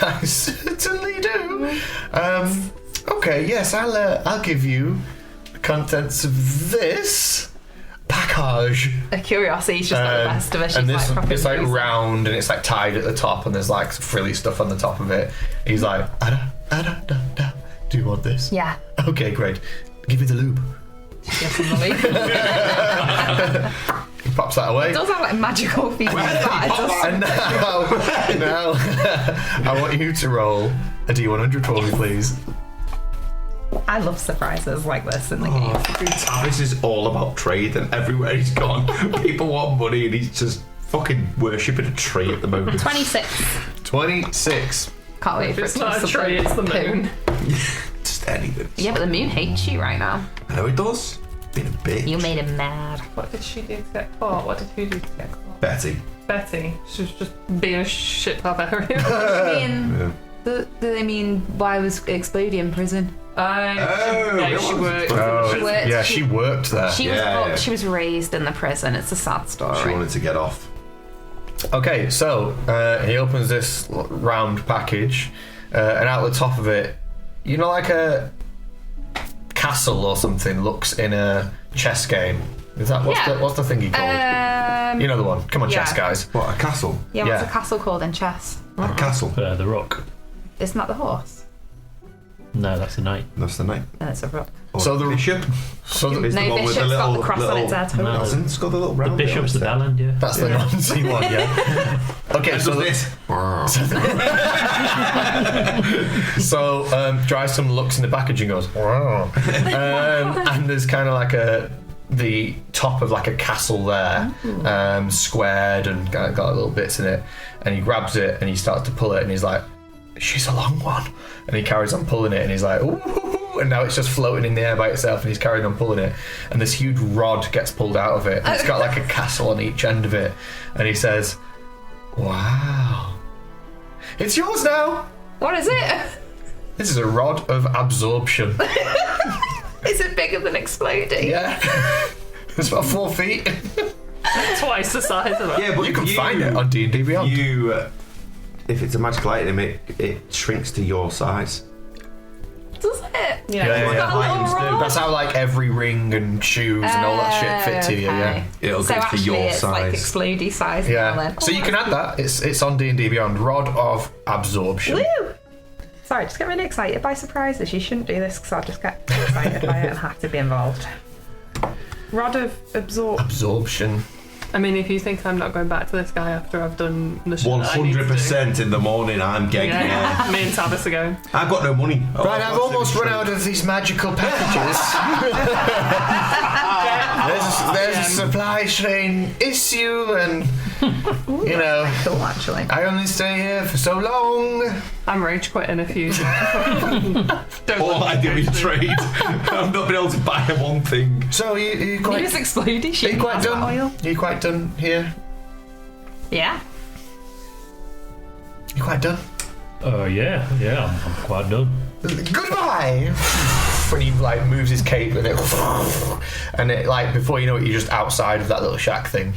I certainly do. Okay, yes, I'll give you contents of this package. A curiosity is just like the best of it. She's And this, like proper it's like crazy. round and it's like tied at the top and there's like frilly stuff on the top of it. He's like, da. Do you want this? Yeah. Okay, great. Give me the lube. Yes, I'm the lead. He pops that away. It does have like magical features. And now I want you to roll a D100 for me, please. I love surprises like this in the game. Tavis is all about trade, and everywhere he's gone, people want money, and he's just fucking worshipping a tree at the moment. 26. 26. Can't wait for it It's to not a tree, it's the moon. Just anything. Yeah, but the moon hates you right now. I know it does. Being a bitch. You made him mad. What did she do to get caught? What did you do to get caught? Betty. Betty. She was just being a shit barbarian. Yeah. Do they mean why was exploding in prison? She worked. Oh, She worked- yeah, she- she worked there. She Yeah. was she was raised in the prison. It's a sad story. She wanted to get off. Okay, so he opens this round package, and out the top of it, you know, like a castle or something looks in a chess game. Is that what's the thing he called? You know the one. Come on, yeah. chess guys. What, a castle? Yeah, what's Yeah. a castle called in chess? A castle? The rook. Isn't that the horse? No, that's the knight. That's the name. No, it's a rook. Or So the- bishop? So Is the No, one with bishop's the got the little- cross on its head. No. Hasn't it got the little The round bit on bishop's its the head? bellend, yeah. that's the Nazi one, yeah. Okay, And so does this. So Drysome looks in the package and goes, wow. And there's kind of like the top of like a castle there, squared and got little bits in it. And he grabs it and he starts to pull it and he's like, she's a long one. And he carries on pulling it and he's like, ooh. And now it's just floating in the air by itself and he's carrying on pulling it. And this huge rod gets pulled out of it. And it's got like a castle on each end of it. And he says, wow. It's yours now. What is it? This is a rod of absorption. Is it bigger than exploding? Yeah. It's about 4 feet. Twice the size of it. Yeah, but You can find it on D&D Beyond. If it's a magical item, it shrinks to your size. Does it? Yeah. Got a little items do. rod? That's how like every ring and shoes and all that shit fit to you, yeah. It'll So go to actually, your it's like size. explodey size now Yeah. then. So you can add that. It's on D&D Beyond. Rod of absorption. Woo! Sorry, just get really excited by surprises. You shouldn't do this because I'll just get excited by it and have to be involved. Rod of Absorption. I mean, if you think I'm not going back to this guy after I've done the shit that I need to do. 100% in the morning, I'm getting there. Yeah, me and Tavis are going. I've got no money. Right, I've almost run out of these magical packages. There's a supply chain issue, and you know, Cool, actually. I only stay here for so long. I'm rage quitting if you. Don't All I do is go to- trade. I've not been able to buy one thing. So you He quite was exploding. are you quite done? Oil. You quite done here? Yeah. You quite done? Yeah, I'm quite done. Goodbye. When he like moves his cape and it like before you know it, you're just outside of that little shack thing.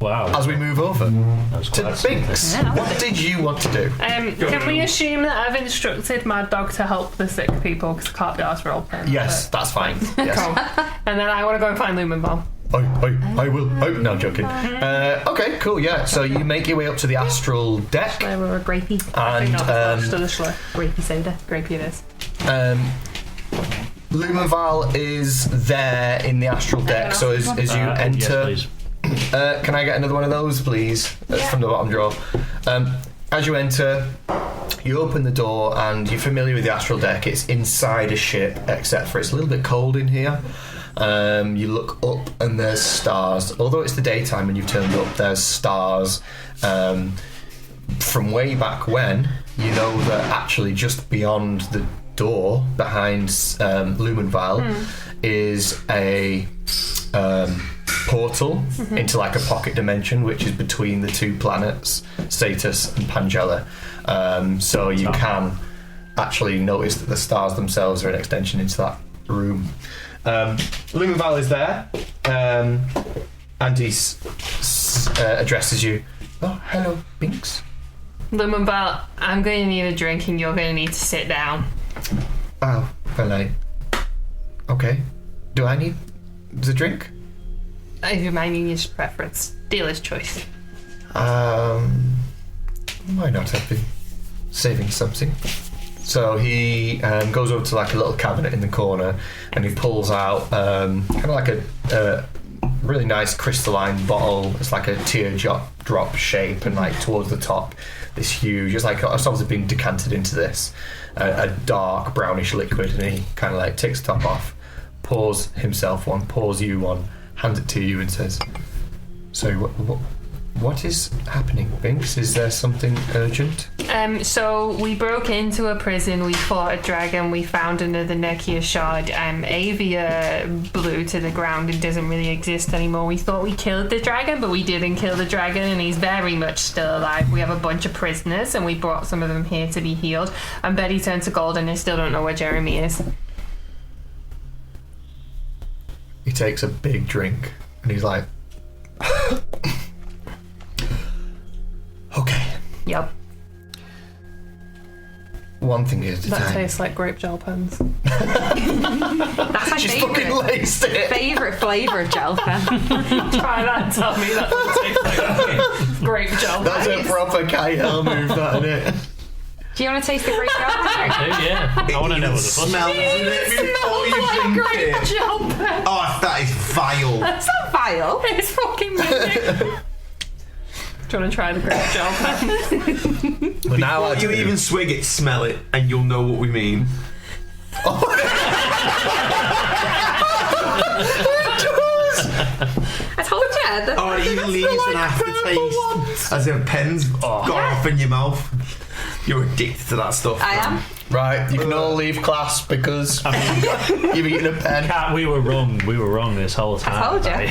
Wow. As we move over That was to quite something. Binks, Yeah. what did you want to do? Can we assume that I've instructed Mad Dog to help the sick people because I can't be asked for all playing? Yes, that's fine. Yes. Cool. And then I want to go and find Lumenball. I will. No, I'm joking. Okay, cool. Yeah. So you make your way up to the astral deck, They were a grapey. and to the schlur. Grapey soda. Grapey it is. Lumenval is there in the astral deck. So as you enter, Yes, please. can I get another one of those, please? That's from the bottom drawer. As you enter, you open the door, and you're familiar with the astral deck. It's inside a ship, except for it's a little bit cold in here. You look up and there's stars. Although it's the daytime and you've turned up, there's stars. From way back when, you know that actually just beyond the door behind Lumenval is a portal into like a pocket dimension, which is between the two planets, Status and Pangella. So you can actually notice that the stars themselves are an extension into that room. Lumenval is there, and he addresses you. Oh, hello, Binks. Lumenball, I'm going to need a drink and you're going to need to sit down. Oh, well, Okay. Do I need the drink? My English preference. Dealer's choice. Might not have been saving something. So he goes over to like a little cabinet in the corner, and he pulls out kind of like a really nice crystalline bottle. It's like a teardrop shape, and like towards the top, this huge. It's like it's obviously been decanted into this a dark brownish liquid, and he kind of like takes the top off, pours himself one, pours you one, hands it to you, and says, "Sorry, what is happening, Binks? Is there something urgent?" So we broke into a prison, we fought a dragon, we found another Nekia shard, Avia blew to the ground and doesn't really exist anymore. We thought we killed the dragon, but we didn't kill the dragon, and he's very much still alive. We have a bunch of prisoners, and we brought some of them here to be healed. And Betty turned to gold, and I still don't know where Jeremy is. He takes a big drink, and he's like, "Okay, Yep. one thing at a That time." tastes like grape gel pens. That's my She's fucking favourite. laced it. Favourite flavour of gel pen. Try that and tell me that doesn't taste like fucking grape gel That's pens. a proper Kyle move, that, isn't it? Do you want to taste the grape gel pen? Oh, yeah. I want to know what the fuss Smells it before you drink Grape it. gel pen. Oh, that is vile. It's not vile. It's fucking magic. Do you want to try the grape gel pen? But now Before you even swig it, smell it, and you'll know what we mean. I told you. Oh, it even leaves an aftertaste as if pen's gone off in your mouth. You're addicted to that stuff. I am. Right, you can all leave class because you've eaten a pen. Cat, we were wrong. We were wrong this whole time. told ya. buddy.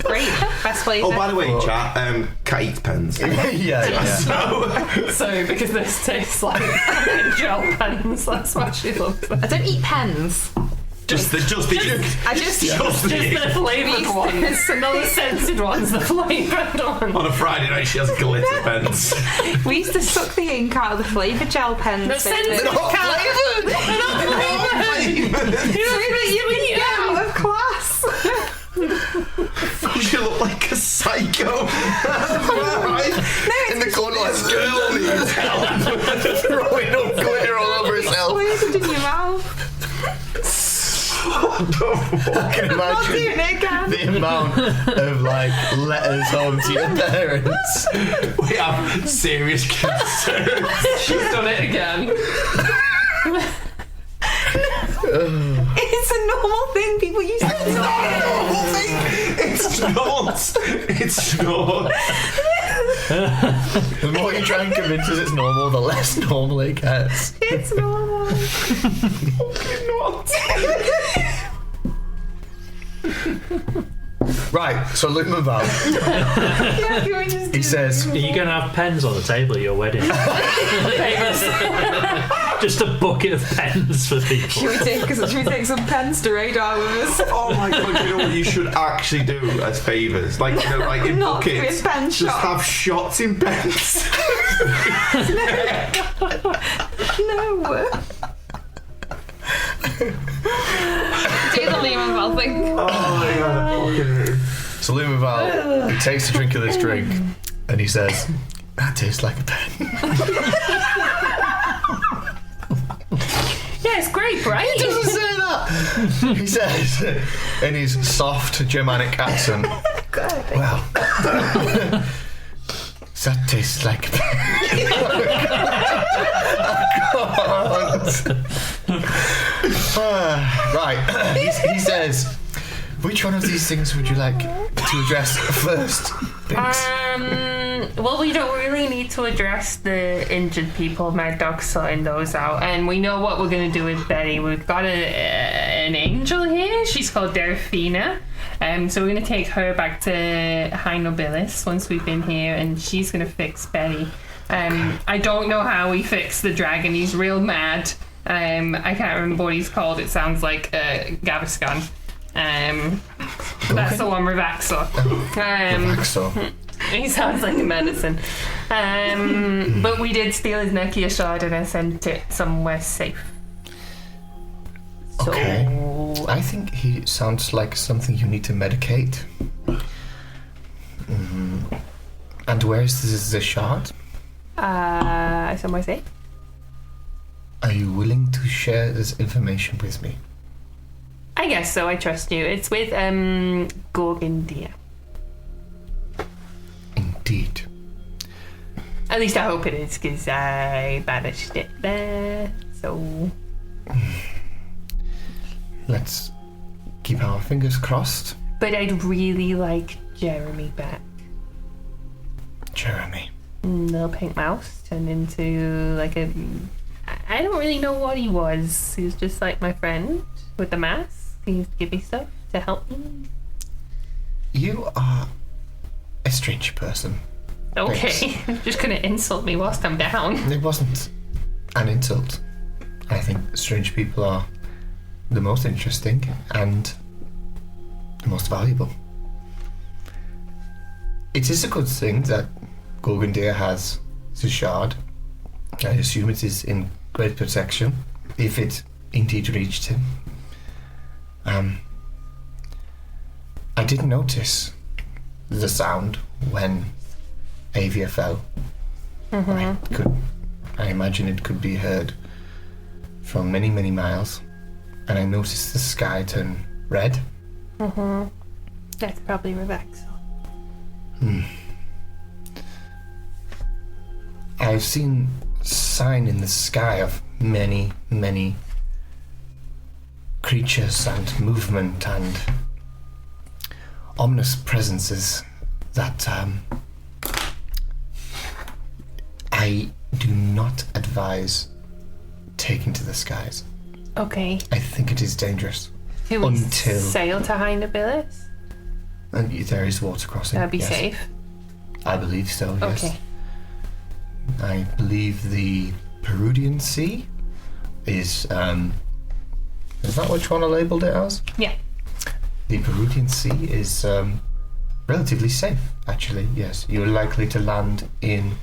Great. Best flavour. Oh, by the way, chat, cat eats pens. yeah. So, because this tastes like fucking gel pens, that's why she loves it. I don't eat pens. Just the I just Just the flavoured ones, and not the scented ones, the flavoured ones. On a Friday night, she has glitter pens. We used to suck the ink out of the flavour gel pens. The scented Not cat. flavoured! They're not flavoured. You eat it out of class. You look like a psycho. Right? In the corner like girl leaves throwing up glitter all over herself. Flavored in your mouth. I can Not doing imagine it again. the amount of like letters home to your parents. We have serious concerns. She's done it again. It's a normal thing. People used to do. It's not a normal thing. It's not. It's not. The more you try and convince us it's normal, the less normal it gets. It's normal. Right, so Lumaval, Yeah, you were just he says, Are you going to have pens on the table at your wedding? Just a bucket of pens for people. Should we take some pens to radar with us? Oh my god, you know what you should actually do as favours? Like, you know, like in Not buckets, doing pen just shots. have shots in pens. No. Do the Lehman thing. Oh my god, fucking. so Lumaval, he takes a drink of this drink and he says, "That tastes like a pen." Yeah, it's great, right? He doesn't say that. He says, in his soft Germanic accent, "Well, that tastes like a pen." Right, he says, "Which one of these things would you like to address first, Binks?" Well, we don't really need to address the injured people. Mad Dog's sorting those out, and we know what we're going to do with Betty. We've got an angel here. She's called Delphina. So we're going to take her back to High Nobilis once we've been here, and she's going to fix Betty. I don't know how we fix the dragon. He's real mad. I can't remember what he's called. It sounds like Gaviscon. That's the one with Axel. So, He sounds like a medicine. But we did steal his Nekia shard and I sent it somewhere safe. Okay. I think he sounds like something you need to medicate. And where is the shard? Somewhere safe. Are you willing to share this information with me? I guess so. I trust you. It's with Gorgondia. Indeed. At least I hope it is, because I banished it there. So Let's keep our fingers crossed. but I'd really like Jeremy back. Jeremy. Little pink mouse turned into like a. I don't really know what he was. He was just like my friend with the mask. He used to give me stuff to help me. You are a strange person. Okay, just gonna insult me whilst I'm down. It wasn't an insult. I think strange people are the most interesting and the most valuable. It is a good thing that Gorgondia has the shard. I assume it is in great protection, if it indeed reached him. I did notice the sound when Avia fell. I imagine it could be heard from many, many miles. And I noticed the sky turn red. That's probably Rebecca. I've seen sign in the sky of many, many creatures and movement and ominous presences that I do not advise taking to the skies. Okay. I think it is dangerous. Can we Until- sail to Hindabilis? And there is water crossing. That'd be yes. safe. I believe so, yes. Okay. I believe the Peruvian Sea is that what Joanna labelled it as? Yeah. The Peruvian Sea is relatively safe, actually, yes. You're likely to land in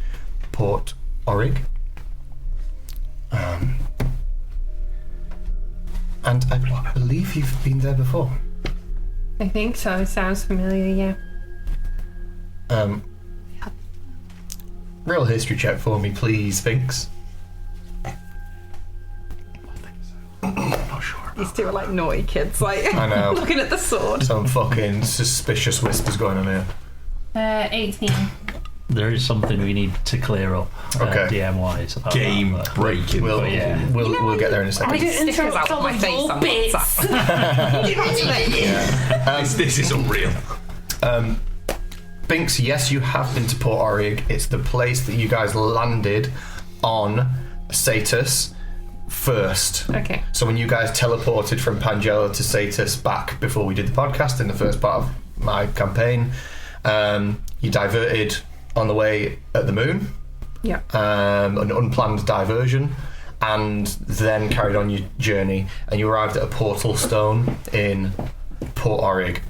Port Orig. And I believe you've been there before. I think so. It sounds familiar, yeah. Real history check for me, please, Sphinx. Not sure. These two are like naughty kids, like I know. looking at the sword. Some fucking suspicious whispers going on here. 18. There is something we need to clear up, Okay. DM wise. About Game that, breaking. We'll get there in a second. Stickers out of my face on WhatsApp. This is unreal. Binks, yes, you have been to Port Orig. It's the place that you guys landed on Satus first. Okay. So when you guys teleported from Pangela to Satus back before we did the podcast in the first part of my campaign, you diverted on the way at the moon. Yeah. An unplanned diversion, and then carried on your journey, and you arrived at a portal stone in Port Orig.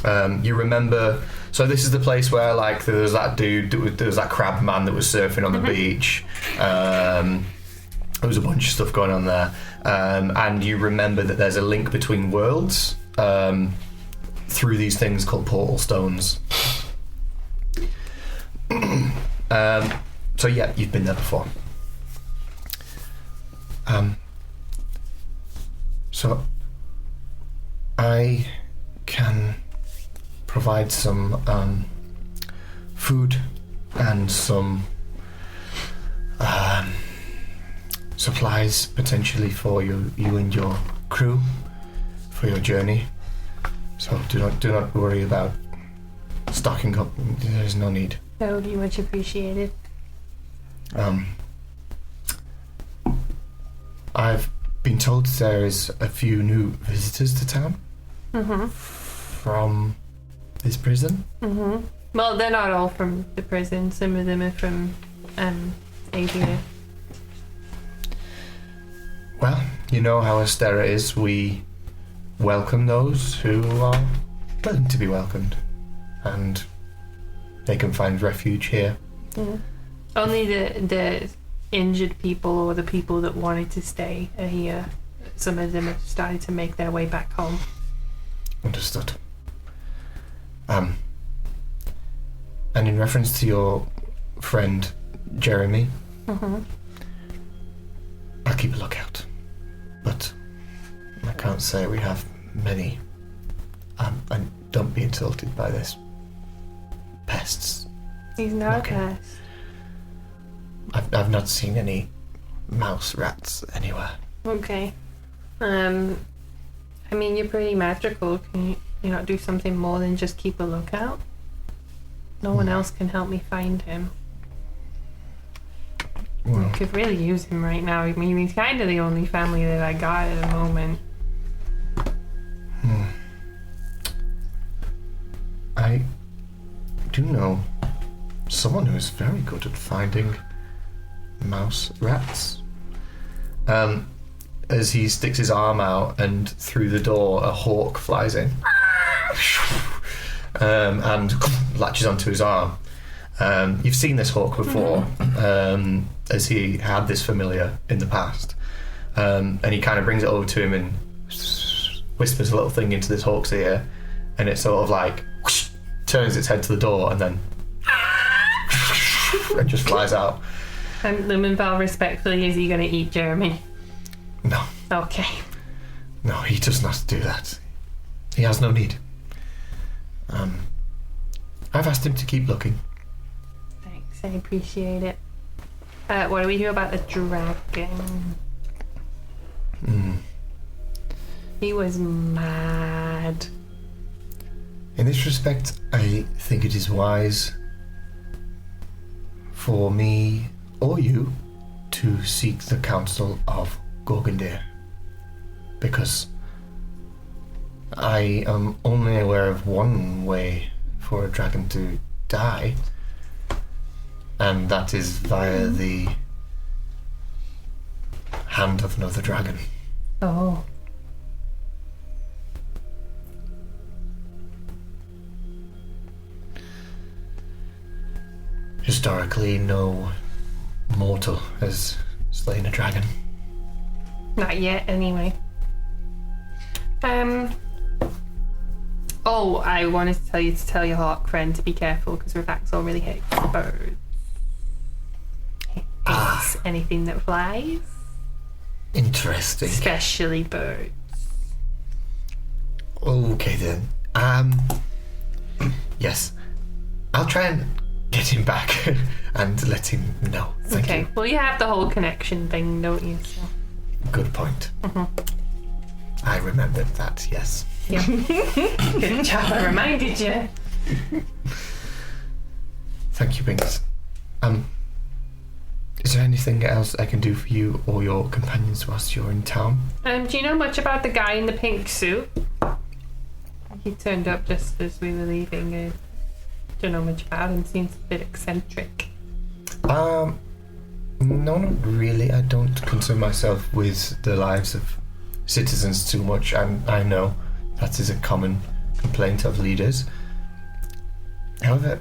You remember, so this is the place where like there was that dude, there was that crab man that was surfing on the beach. There was a bunch of stuff going on there, and you remember that there's a link between worlds through these things called portal stones. So yeah, you've been there before. So I can provide some food and some supplies potentially for you and your crew for your journey. So do not worry about stocking up. There is no need. That would be much appreciated. I've been told there is a few new visitors to town from this prison. Well, they're not all from the prison. Some of them are from Avia. Well, you know how Astera is. We welcome those who are willing to be welcomed, and they can find refuge here. Only the injured people or the people that wanted to stay are here some of them have started to make their way back home. Understood. And in reference to your friend Jeremy, Mm-hmm. I'll keep a lookout. But I can't say we have many. And don't be insulted by this. Pests. He's not Okay. a pest. I've not seen any mouse rats anywhere. Okay. I mean, you're pretty magical. Can you not do something more than just keep a lookout? No one else can help me find him. Well, I could really use him right now. I mean, he's kind of the only family that I got at the moment. I do know someone who's very good at finding mouse rats. As he sticks his arm out and through the door a hawk flies in and latches onto his arm. You've seen this hawk before, as he had this familiar in the past. And he kind of brings it over to him and whispers a little thing into this hawk's ear, and it sort of like turns its head to the door and then and just flies out. And Lumenval, respectfully, is he going to eat Jeremy? No, Okay. no, he does not do that. He has no need. I've asked him to keep looking. Thanks, I appreciate it. What do we hear about the dragon? He was mad. In this respect, I think it is wise for me or you to seek the counsel of Gorgondir, because I am only aware of one way for a dragon to die, and that is via the hand of another dragon. Oh. Historically, no mortal has slain a dragon. Not yet, anyway. Oh, I wanted to tell you to tell your hawk friend to be careful because Revaxol really hates birds. He hates anything that flies, Interesting. especially birds. Okay then. Yes. I'll try and get him back and let him know. Thank Okay, you. well, you have the whole connection thing, don't you? So. Good point. I remembered that, yes. Yeah. Good job, I reminded you. Thank you, Binks. Is there anything else I can do for you or your companions whilst you're in town? Do you know much about the guy in the pink suit? He turned up just as we were leaving. I don't know much about him. Seems a bit eccentric. No, not really. I don't concern myself with the lives of citizens too much, and I know that is a common complaint of leaders. However,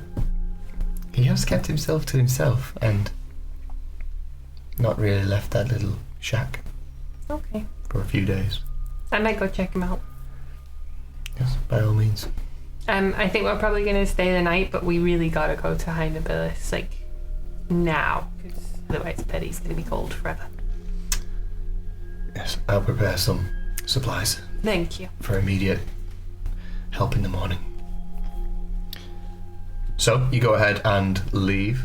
he has kept himself to himself and not really left that little shack Okay. for a few days. I might go check him out. Yes, by all means. I think we're probably going to stay the night, but we really got to go to Hynabilis, like, now, because otherwise Betty's going to be cold forever. Yes, I'll prepare some supplies Thank you. for immediate help in the morning. So, you go ahead and leave.